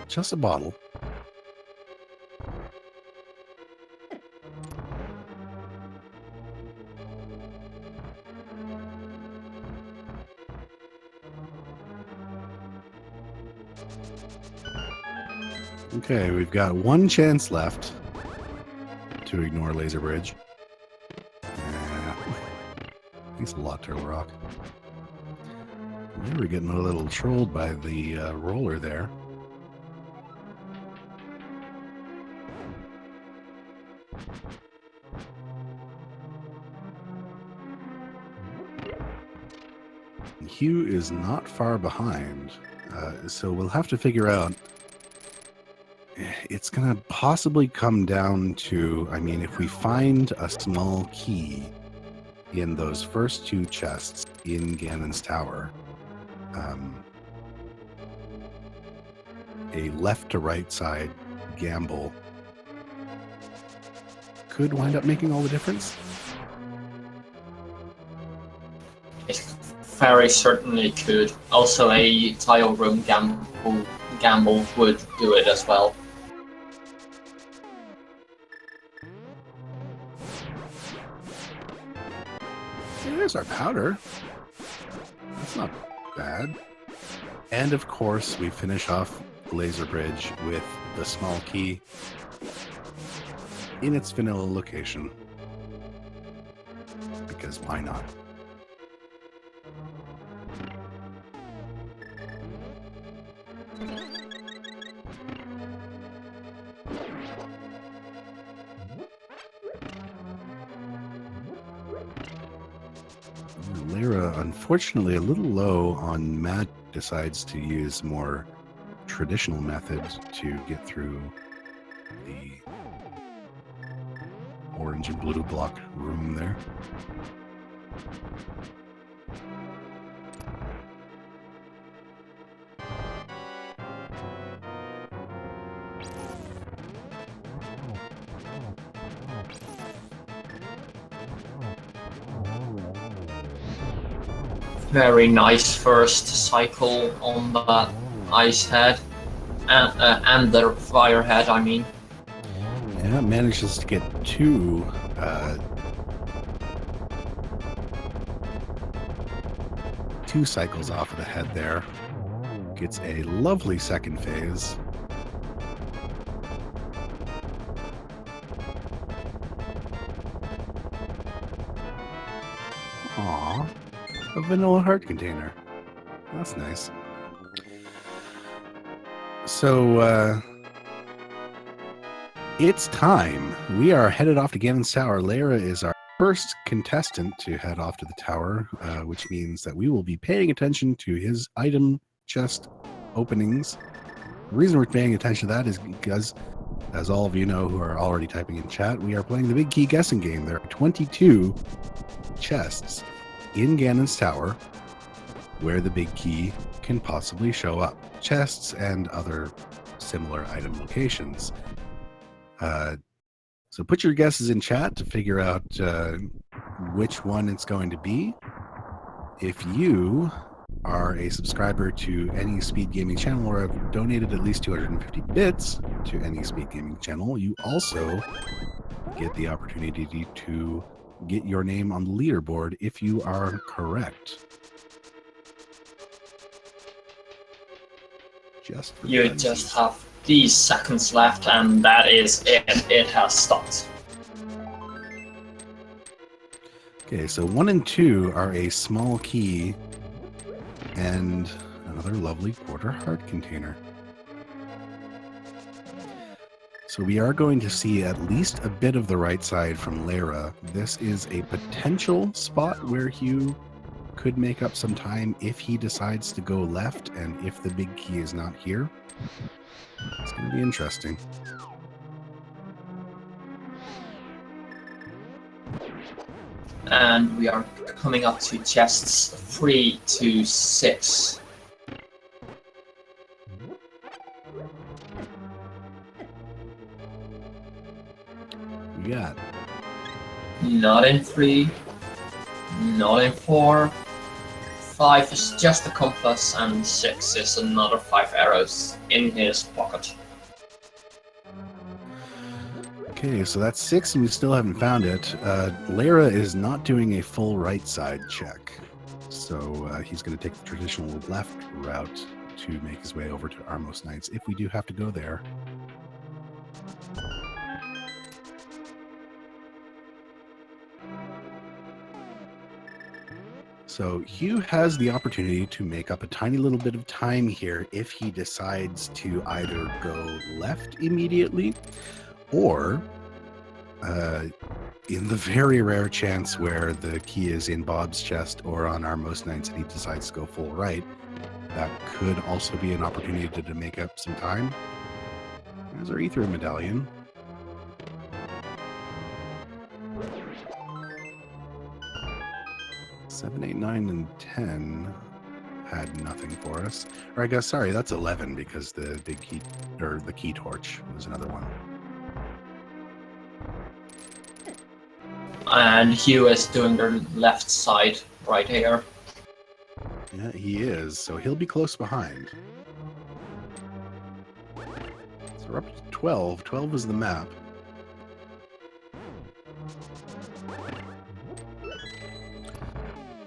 Just a bottle. Okay, we've got 1 chance left to ignore LeyraGG. Thanks a lot, Turtle Rock. We were getting a little trolled by the roller there. Hugh is not far behind, so we'll have to figure out. It's going to possibly come down to, I mean, if we find a small key in those first 2 chests in Ganon's Tower, a left to right side gamble could wind up making all the difference. It very certainly could. Also, a tile room gamble would do it as well. There's our powder. That's not bad. And of course, we finish off the laser bridge with the small key in its vanilla location. Because why not? Leyra, unfortunately, a little low on magic, decides to use more traditional methods to get through the orange and blue block room there. Very nice first cycle on that ice head, and the fire head, I mean. Yeah, manages to get two cycles off of the head there. Gets a lovely second phase. Aww. A vanilla heart container. That's nice. So, it's time. We are headed off to Ganon's Tower. Leyra is our first contestant to head off to the tower, which means that we will be paying attention to his item chest openings. The reason we're paying attention to that is because, as all of you know who are already typing in chat, we are playing the Big Key guessing game. There are 22 chests in Ganon's Tower where the big key can possibly show up. Chests and other similar item locations. So put your guesses in chat to figure out which one it's going to be. If you are a subscriber to any Speed Gaming channel or have donated at least 250 bits to any Speed Gaming channel, you also get the opportunity to get your name on the leaderboard if you are correct. You just have these seconds left, and that is it. It has stopped. Okay, so 1 and 2 are a small key and another lovely quarter heart container. So we are going to see at least a bit of the right side from Leyra. This is a potential spot where Hugh could make up some time if he decides to go left and if the big key is not here. It's going to be interesting. And we are coming up to chests 3 to 6. We got Not in 3, not in 4. 5 is just a compass, and 6 is another 5 arrows in his pocket. Okay, so that's 6 and we still haven't found it. Leyra is not doing a full right side check. So he's going to take the traditional left route to make his way over to Armos Knights if we do have to go there. So Hugh has the opportunity to make up a tiny little bit of time here if he decides to either go left immediately or in the very rare chance where the key is in Bob's chest or on Armos Knights and he decides to go full right, that could also be an opportunity to make up some time. There's our Ether medallion. Seven, 8, 9, and 10 had nothing for us. Or I guess, sorry, that's 11 because the big key, or the key torch was another one. And Hugh is doing the left side right here. Yeah, he is. So he'll be close behind. So we're up to 12. 12 is the map.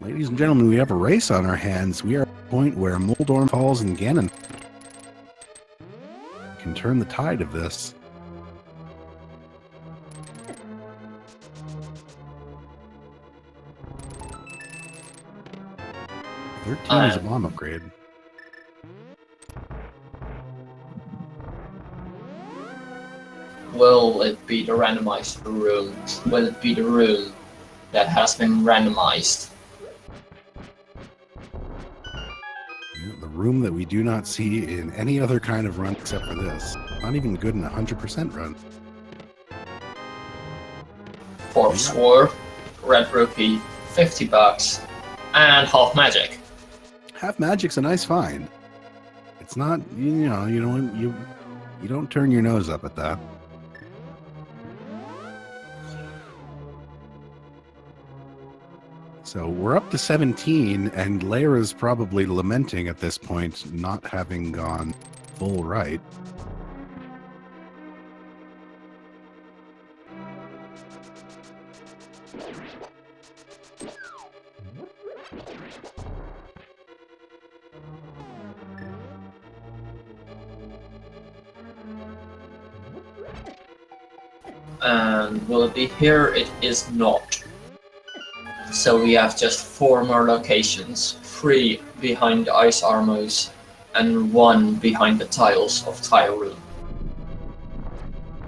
Ladies and gentlemen, we have a race on our hands. We are at the point where Moldorm Falls and Ganon can turn the tide of this. 13 is a bomb upgrade. Will it be the randomized room? Will it be the room that has been randomized? Yeah, the room that we do not see in any other kind of run except for this. Not even good in a 100% run. Fourth score, red rupee, $50, and half magic. Half magic's a nice find. It's not, you don't turn your nose up at that. So we're up to 17, and Leyra's probably lamenting at this point not having gone full right. And will it be here? It is not. So we have just 4 more locations, 3 behind the ice armors and 1 behind the tiles of tile room.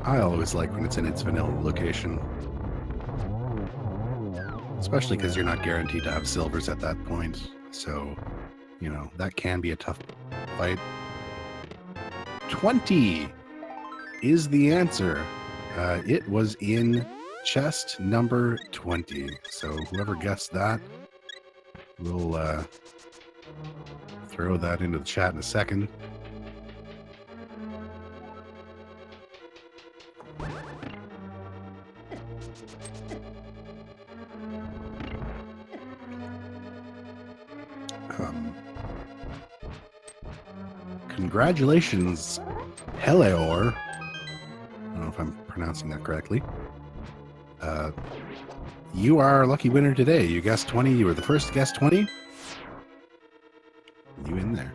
I always like when it's in its vanilla location. Especially because you're not guaranteed to have silvers at that point. So, that can be a tough fight. 20 is the answer. It was in chest number 20. So whoever guessed that, we'll throw that into the chat in a second. Congratulations, Heleor. I don't know if I'm pronouncing that correctly. You are our lucky winner today. You guessed 20. You were the first to guess 20. You in there.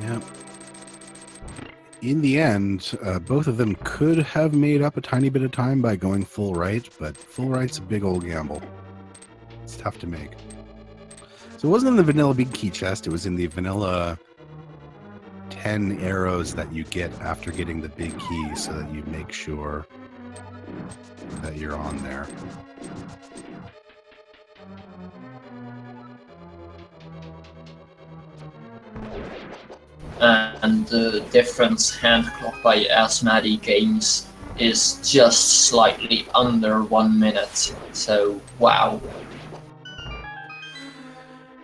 Yeah. In the end, both of them could have made up a tiny bit of time by going full right, but full right's a big old gamble. It's tough to make. So it wasn't in the vanilla big key chest. It was in the vanilla 10 arrows that you get after getting the big key, so that you make sure that you're on there. And the difference hand clock by Asmadi Games is just slightly under 1 minute. So, wow.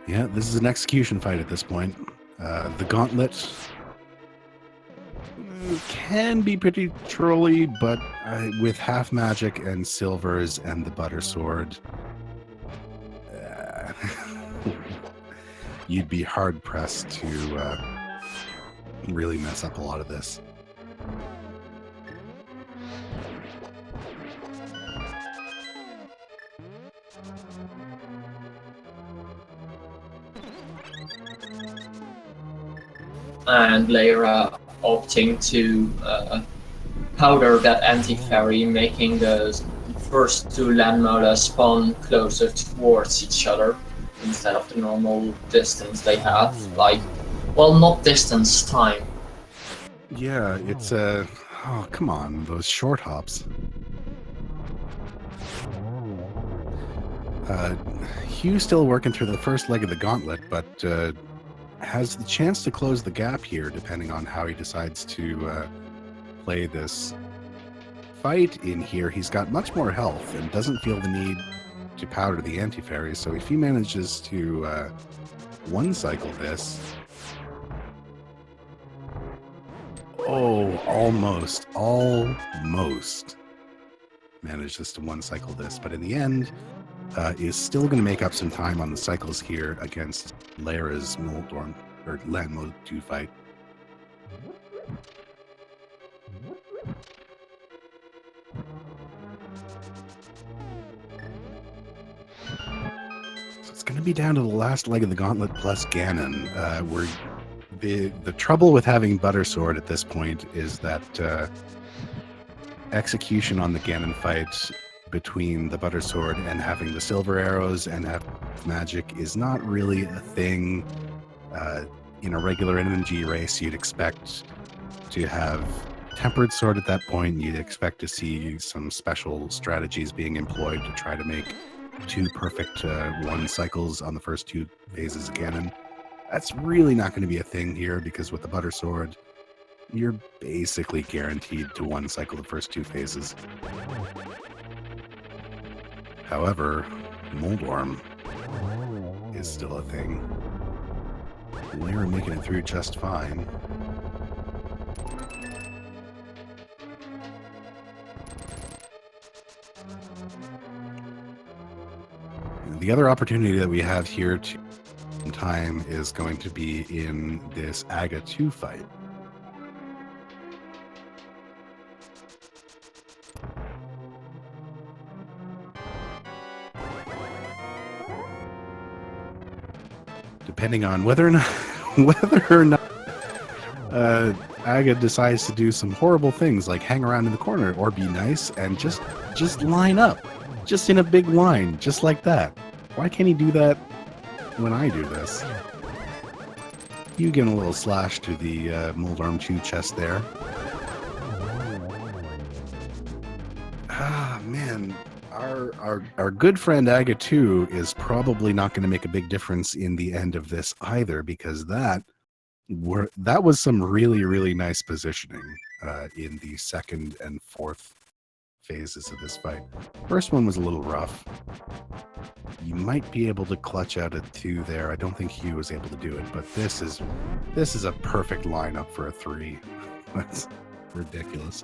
Yeah, this is an execution fight at this point. The gauntlet can be pretty trolly, but with half magic and silvers and the butter sword, you'd be hard pressed to really mess up a lot of this. And Leyra opting to powder that anti-fairy, making the first 2 land molas spawn closer towards each other instead of the normal distance they have. Like, well, not distance, time. Yeah, it's oh, come on, those short hops. Hugh's still working through the first leg of the gauntlet, but has the chance to close the gap here, depending on how he decides to play this fight in here. He's got much more health and doesn't feel the need to powder the anti-fairy, so if he manages to one-cycle this... Oh, almost managed this to one cycle this, but in the end, is still going to make up some time on the cycles here against Leyra's Moldorm, or Land Mode 2 fight. So it's going to be down to the last leg of the gauntlet plus Ganon, where the trouble with having Butter Sword at this point is that execution on the Ganon fight between the Butter Sword and having the silver arrows and have magic is not really a thing. In a regular MMG race, you'd expect to have Tempered Sword at that point. You'd expect to see some special strategies being employed to try to make 2 perfect 1 cycles on the first 2 phases of Ganon. That's really not going to be a thing here, because with the Butter Sword, you're basically guaranteed to 1 cycle the first 2 phases. However, Moldorm is still a thing. Leyra making it through just fine. The other opportunity that we have here to time is going to be in this Aga 2 fight. Depending on whether or not Aga decides to do some horrible things like hang around in the corner or be nice and just line up, just in a big line, just like that. Why can't he do that when I do this? You give him a little slash to the Moldorm 2 chest there. Ah, man. Our good friend Aga 2 is probably not going to make a big difference in the end of this either, because that was some really, really nice positioning in the second and fourth phases of this fight. First one was a little rough. You might be able to clutch out a 2 there. I don't think Hugh was able to do it, but this is a perfect lineup for a 3. That's ridiculous.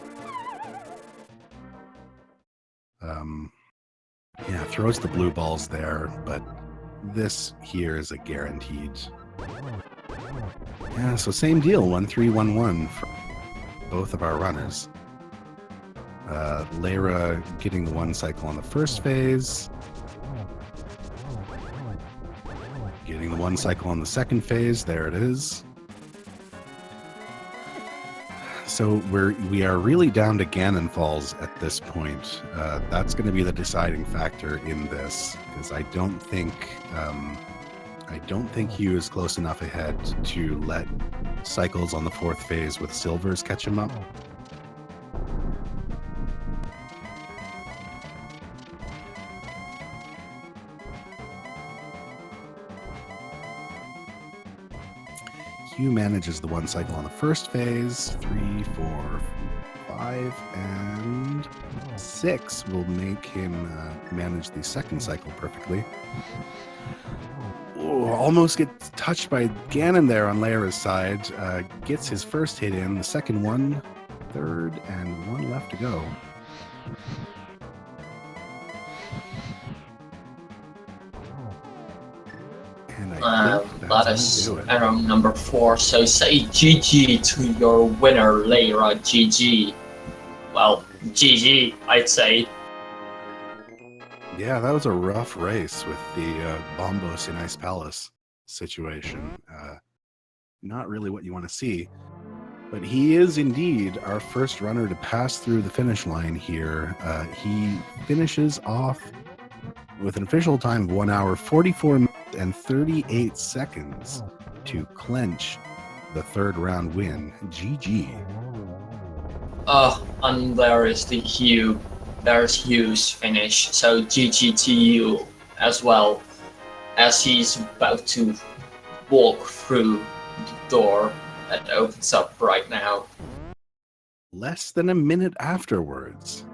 Yeah, throws the blue balls there, but this here is a guaranteed. Yeah, so same deal, 1-3-1-1 for both of our runners. Leyra getting the 1 cycle on the first phase, getting the 1 cycle on the second phase. There it is. So we are really down to Ganon Falls at this point. That's going to be the deciding factor in this, because I don't think Hugh is close enough ahead to let cycles on the 4th phase with silvers catch him up. Hugh manages the 1 cycle on the first phase. 3, 4, 5, and 6 will make him manage the second cycle perfectly. Oh, almost gets touched by Ganon there on Leyra's side. Gets his first hit in, the second one, third, and 1 left to go. That is arrow number 4. So say GG to your winner, LeyraGG. Well, GG, I'd say. Yeah, that was a rough race with the Bombos in Ice Palace situation. Not really what you want to see. But he is indeed our first runner to pass through the finish line here. He finishes off with an official time of 1 hour, 44 minutes, and 38 seconds to clench the 3rd round win. GG. And there is the Hugh. There's Hugh's finish. So GG to you as well, as he's about to walk through the door that opens up right now. Less than a minute afterwards,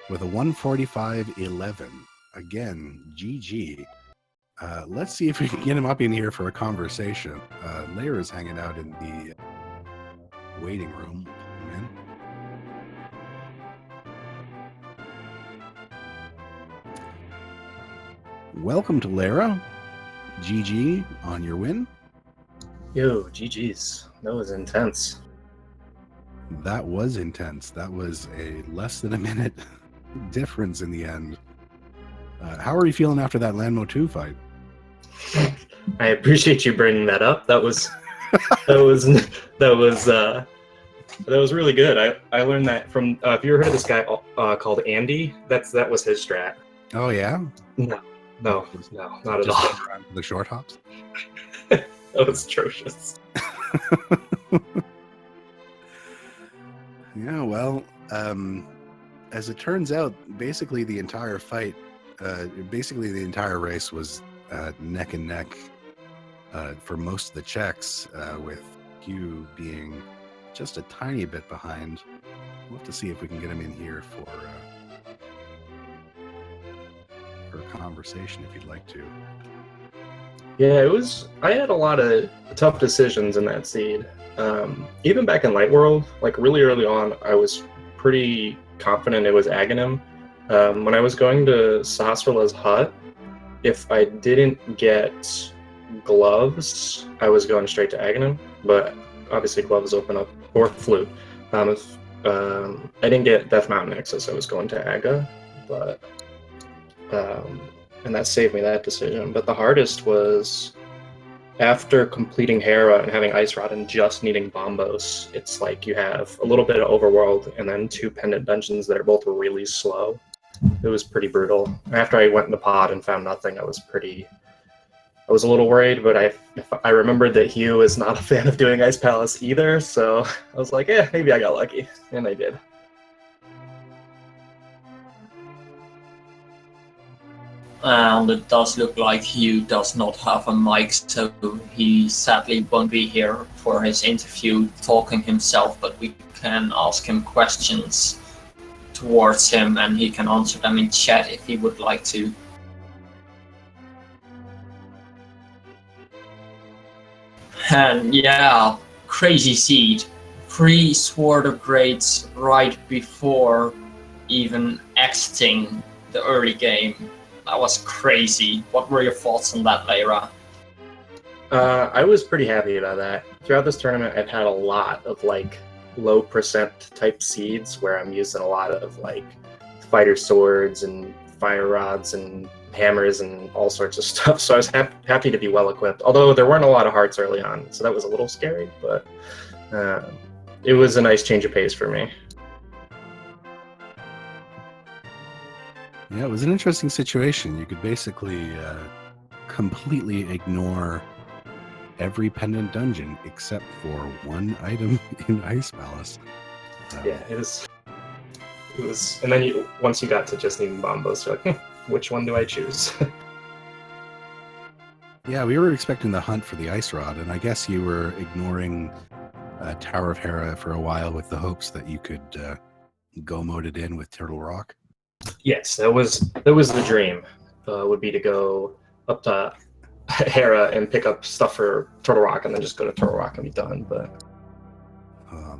with a 1:45.11. Again, GG. Let's see if we can get him up in here for a conversation. Leyra's hanging out in the waiting room. Come in. Welcome to LeyraGG on your win. Yo, GG's. That was intense. That was intense. That was a less than a minute difference in the end. How are you feeling after that Landmo 2 fight? I appreciate you bringing that up. That was really good. I learned that from. Have you ever heard of this guy called Andy? That was his strat. Oh yeah. No, not at all. The short hops. That was atrocious. Yeah, well, as it turns out, basically the entire fight, basically the entire race was neck and neck for most of the checks, with Hugh being just a tiny bit behind. We'll have to see if we can get him in here for a conversation if you'd like to. Yeah, I had a lot of tough decisions in that seed. Even back in Light World, like really early on, I was pretty confident it was Aghanim. When I was going to Sahasrarla's hut, if I didn't get gloves, I was going straight to Aghanim, but obviously gloves open up, or flute. If I didn't get Death Mountain access, I was going to Aga, but and that saved me that decision. But the hardest was after completing Hera and having Ice Rod and just needing Bombos. It's like you have a little bit of Overworld and then 2 pendant dungeons that are both really slow. It was pretty brutal. After I went in the pod and found nothing, I was a little worried, but I remembered that Hugh is not a fan of doing Ice Palace either, so I was like, maybe I got lucky, and I did. And it does look like Hugh does not have a mic, so he sadly won't be here for his interview talking himself, but we can ask him questions towards him and he can answer them in chat if he would like to. And yeah, crazy seed. 3 Sword of Greats right before even exiting the early game. That was crazy. What were your thoughts on that, Leyra? I was pretty happy about that. Throughout this tournament, I've had a lot of like low percent type seeds where I'm using a lot of like fighter swords and fire rods and hammers and all sorts of stuff. So I was happy to be well equipped. Although there weren't a lot of hearts early on, so that was a little scary. But it was a nice change of pace for me. Yeah, it was an interesting situation. You could basically completely ignore every pendant dungeon except for 1 item in Ice Palace. Yeah, it was, and then once you got to just needing Bombos, you're like, which one do I choose? Yeah, we were expecting the hunt for the Ice Rod, and I guess you were ignoring Tower of Hera for a while with the hopes that you could go mode it in with Turtle Rock. Yes, that was the dream. Would be to go up to Hera and pick up stuff for Turtle Rock, and then just go to Turtle Rock and be done. But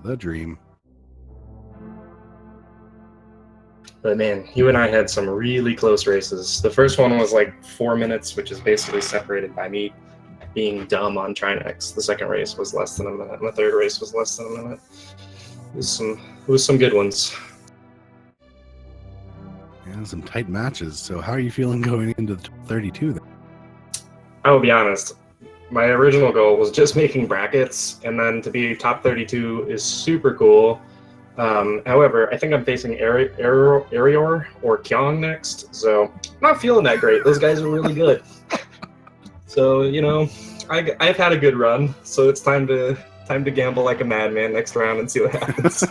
the dream. But man, you and I had some really close races. The first one was like 4 minutes, which is basically separated by me being dumb on Trinex. The second race was less than a minute, and the third race was less than a minute. It was some good ones. Yeah, some tight matches. So how are you feeling going into the 32 then? I will be honest. My original goal was just making brackets, and then to be top 32 is super cool. However, I think I'm facing Arior or Kyong next, so I'm not feeling that great. Those guys are really good. So, you know, I've had a good run, so it's time to gamble like a madman next round and see what happens.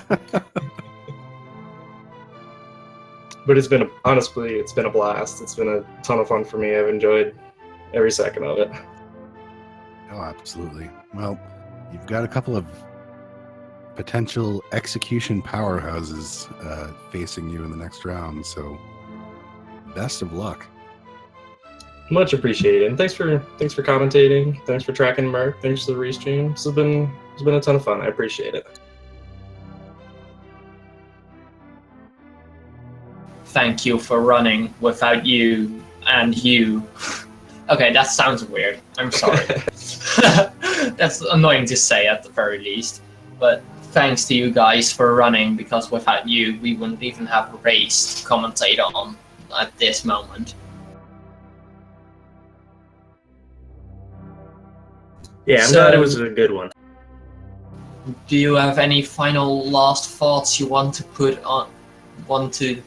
But honestly, it's been a blast. It's been a ton of fun for me. I've enjoyed every second of it. Oh, absolutely. Well, you've got a couple of potential execution powerhouses facing you in the next round, so best of luck. Much appreciated. And thanks for commentating. Thanks for tracking Mark. Thanks for the restream. It's been a ton of fun. I appreciate it. thank you for running. Without you and you. Okay, that sounds weird. I'm sorry. That's annoying to say at the very least. But thanks to you guys for running, because without you, we wouldn't even have a race to commentate on at this moment. Yeah, I'm glad it was a good one. Do you have any final last thoughts you want to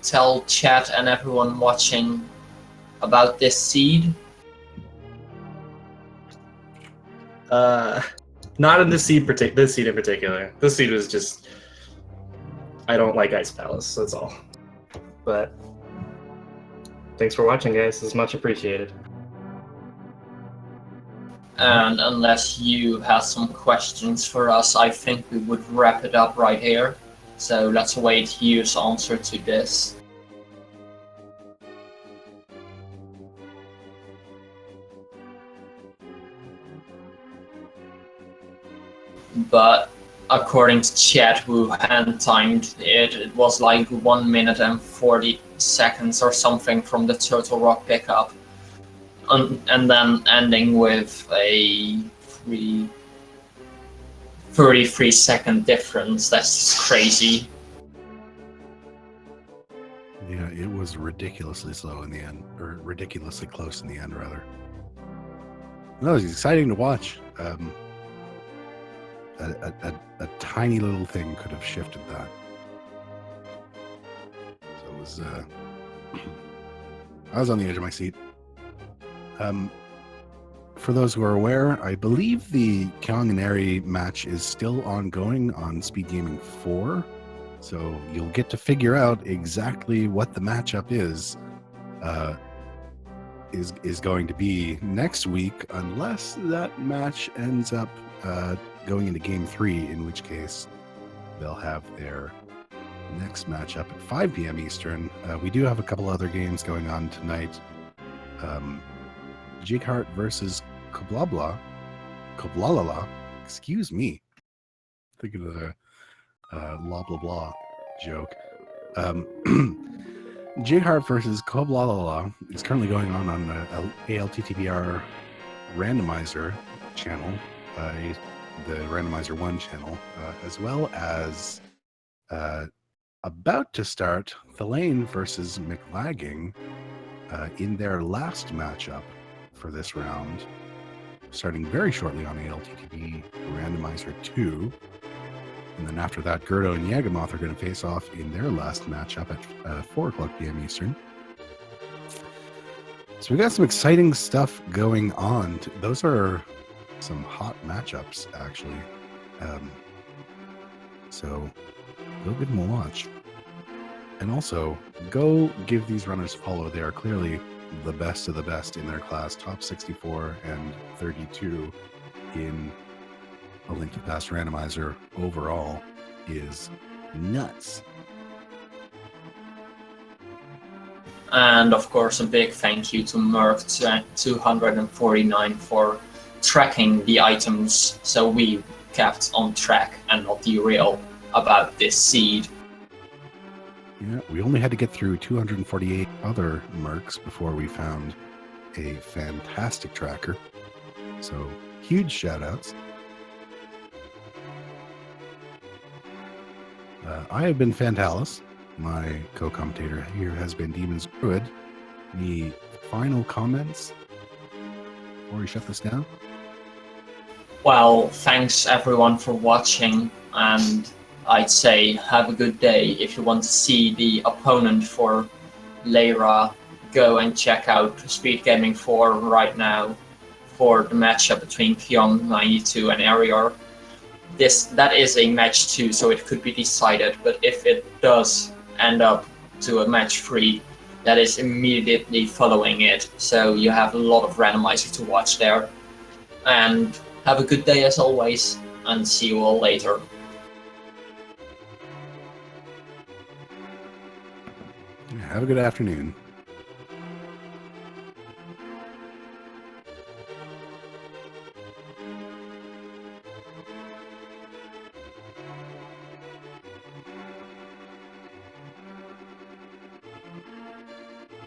tell chat and everyone watching about this seed? Not in this seed in particular. This seed was just, I don't like Ice Palace, that's all. But thanks for watching, guys. It's much appreciated. And unless you have some questions for us, I think we would wrap it up right here. So let's await Hugh's answer to this. But according to chat, who hand timed it, it was like 1 minute and 40 seconds or something from the total rock pickup. And then ending with a 33-second difference. That's crazy. Yeah, it was ridiculously slow in the end, or ridiculously close in the end, rather. No, it was exciting to watch. A tiny little thing could have shifted that. So it was. I was on the edge of my seat. For those who are aware, I believe the Kyong and Eri match is still ongoing on Speed Gaming 4. So you'll get to figure out exactly what the matchup is going to be next week, unless that match ends up going into Game 3, in which case they'll have their next matchup at 5 p.m. Eastern. We do have a couple other games going on tonight. Jighart versus Koblalala. Excuse me. Thinking of the blah blah blah joke. Jighart versus Koblalala is currently going on ALTTPR Randomizer channel, the Randomizer 1 channel, as well as about to start Thelane versus McLagging in their last matchup for this round, starting very shortly on ALTTP Randomizer 2. And then after that, Gerdo and Yagamoth are going to face off in their last matchup at 4 o'clock p.m. Eastern. So we got some exciting stuff going on. Those are some hot matchups, actually. So go give them a watch. And also, go give these runners a follow. They are clearly the best of the best in their class, top 64 and 32 in A Link to the Past Randomizer overall is nuts. And of course, a big thank you to Merc249 for tracking the items so we kept on track and not derail about this seed. Yeah, we only had to get through 248 other Mercs before we found a fantastic tracker. So, huge shout outs. I have been Fantalis. My co-commentator here has been Demon's Druid. Any final comments before we shut this down? Well, thanks everyone for watching, and I'd say have a good day. If you want to see the opponent for Leyra, go and check out Speed Gaming 4 right now for the matchup between Kyong92 and Arior. That is a match 2, so it could be decided, but if it does end up to a match 3, that is immediately following it, so you have a lot of randomizer to watch there. And have a good day as always, and see you all later. Have a good afternoon.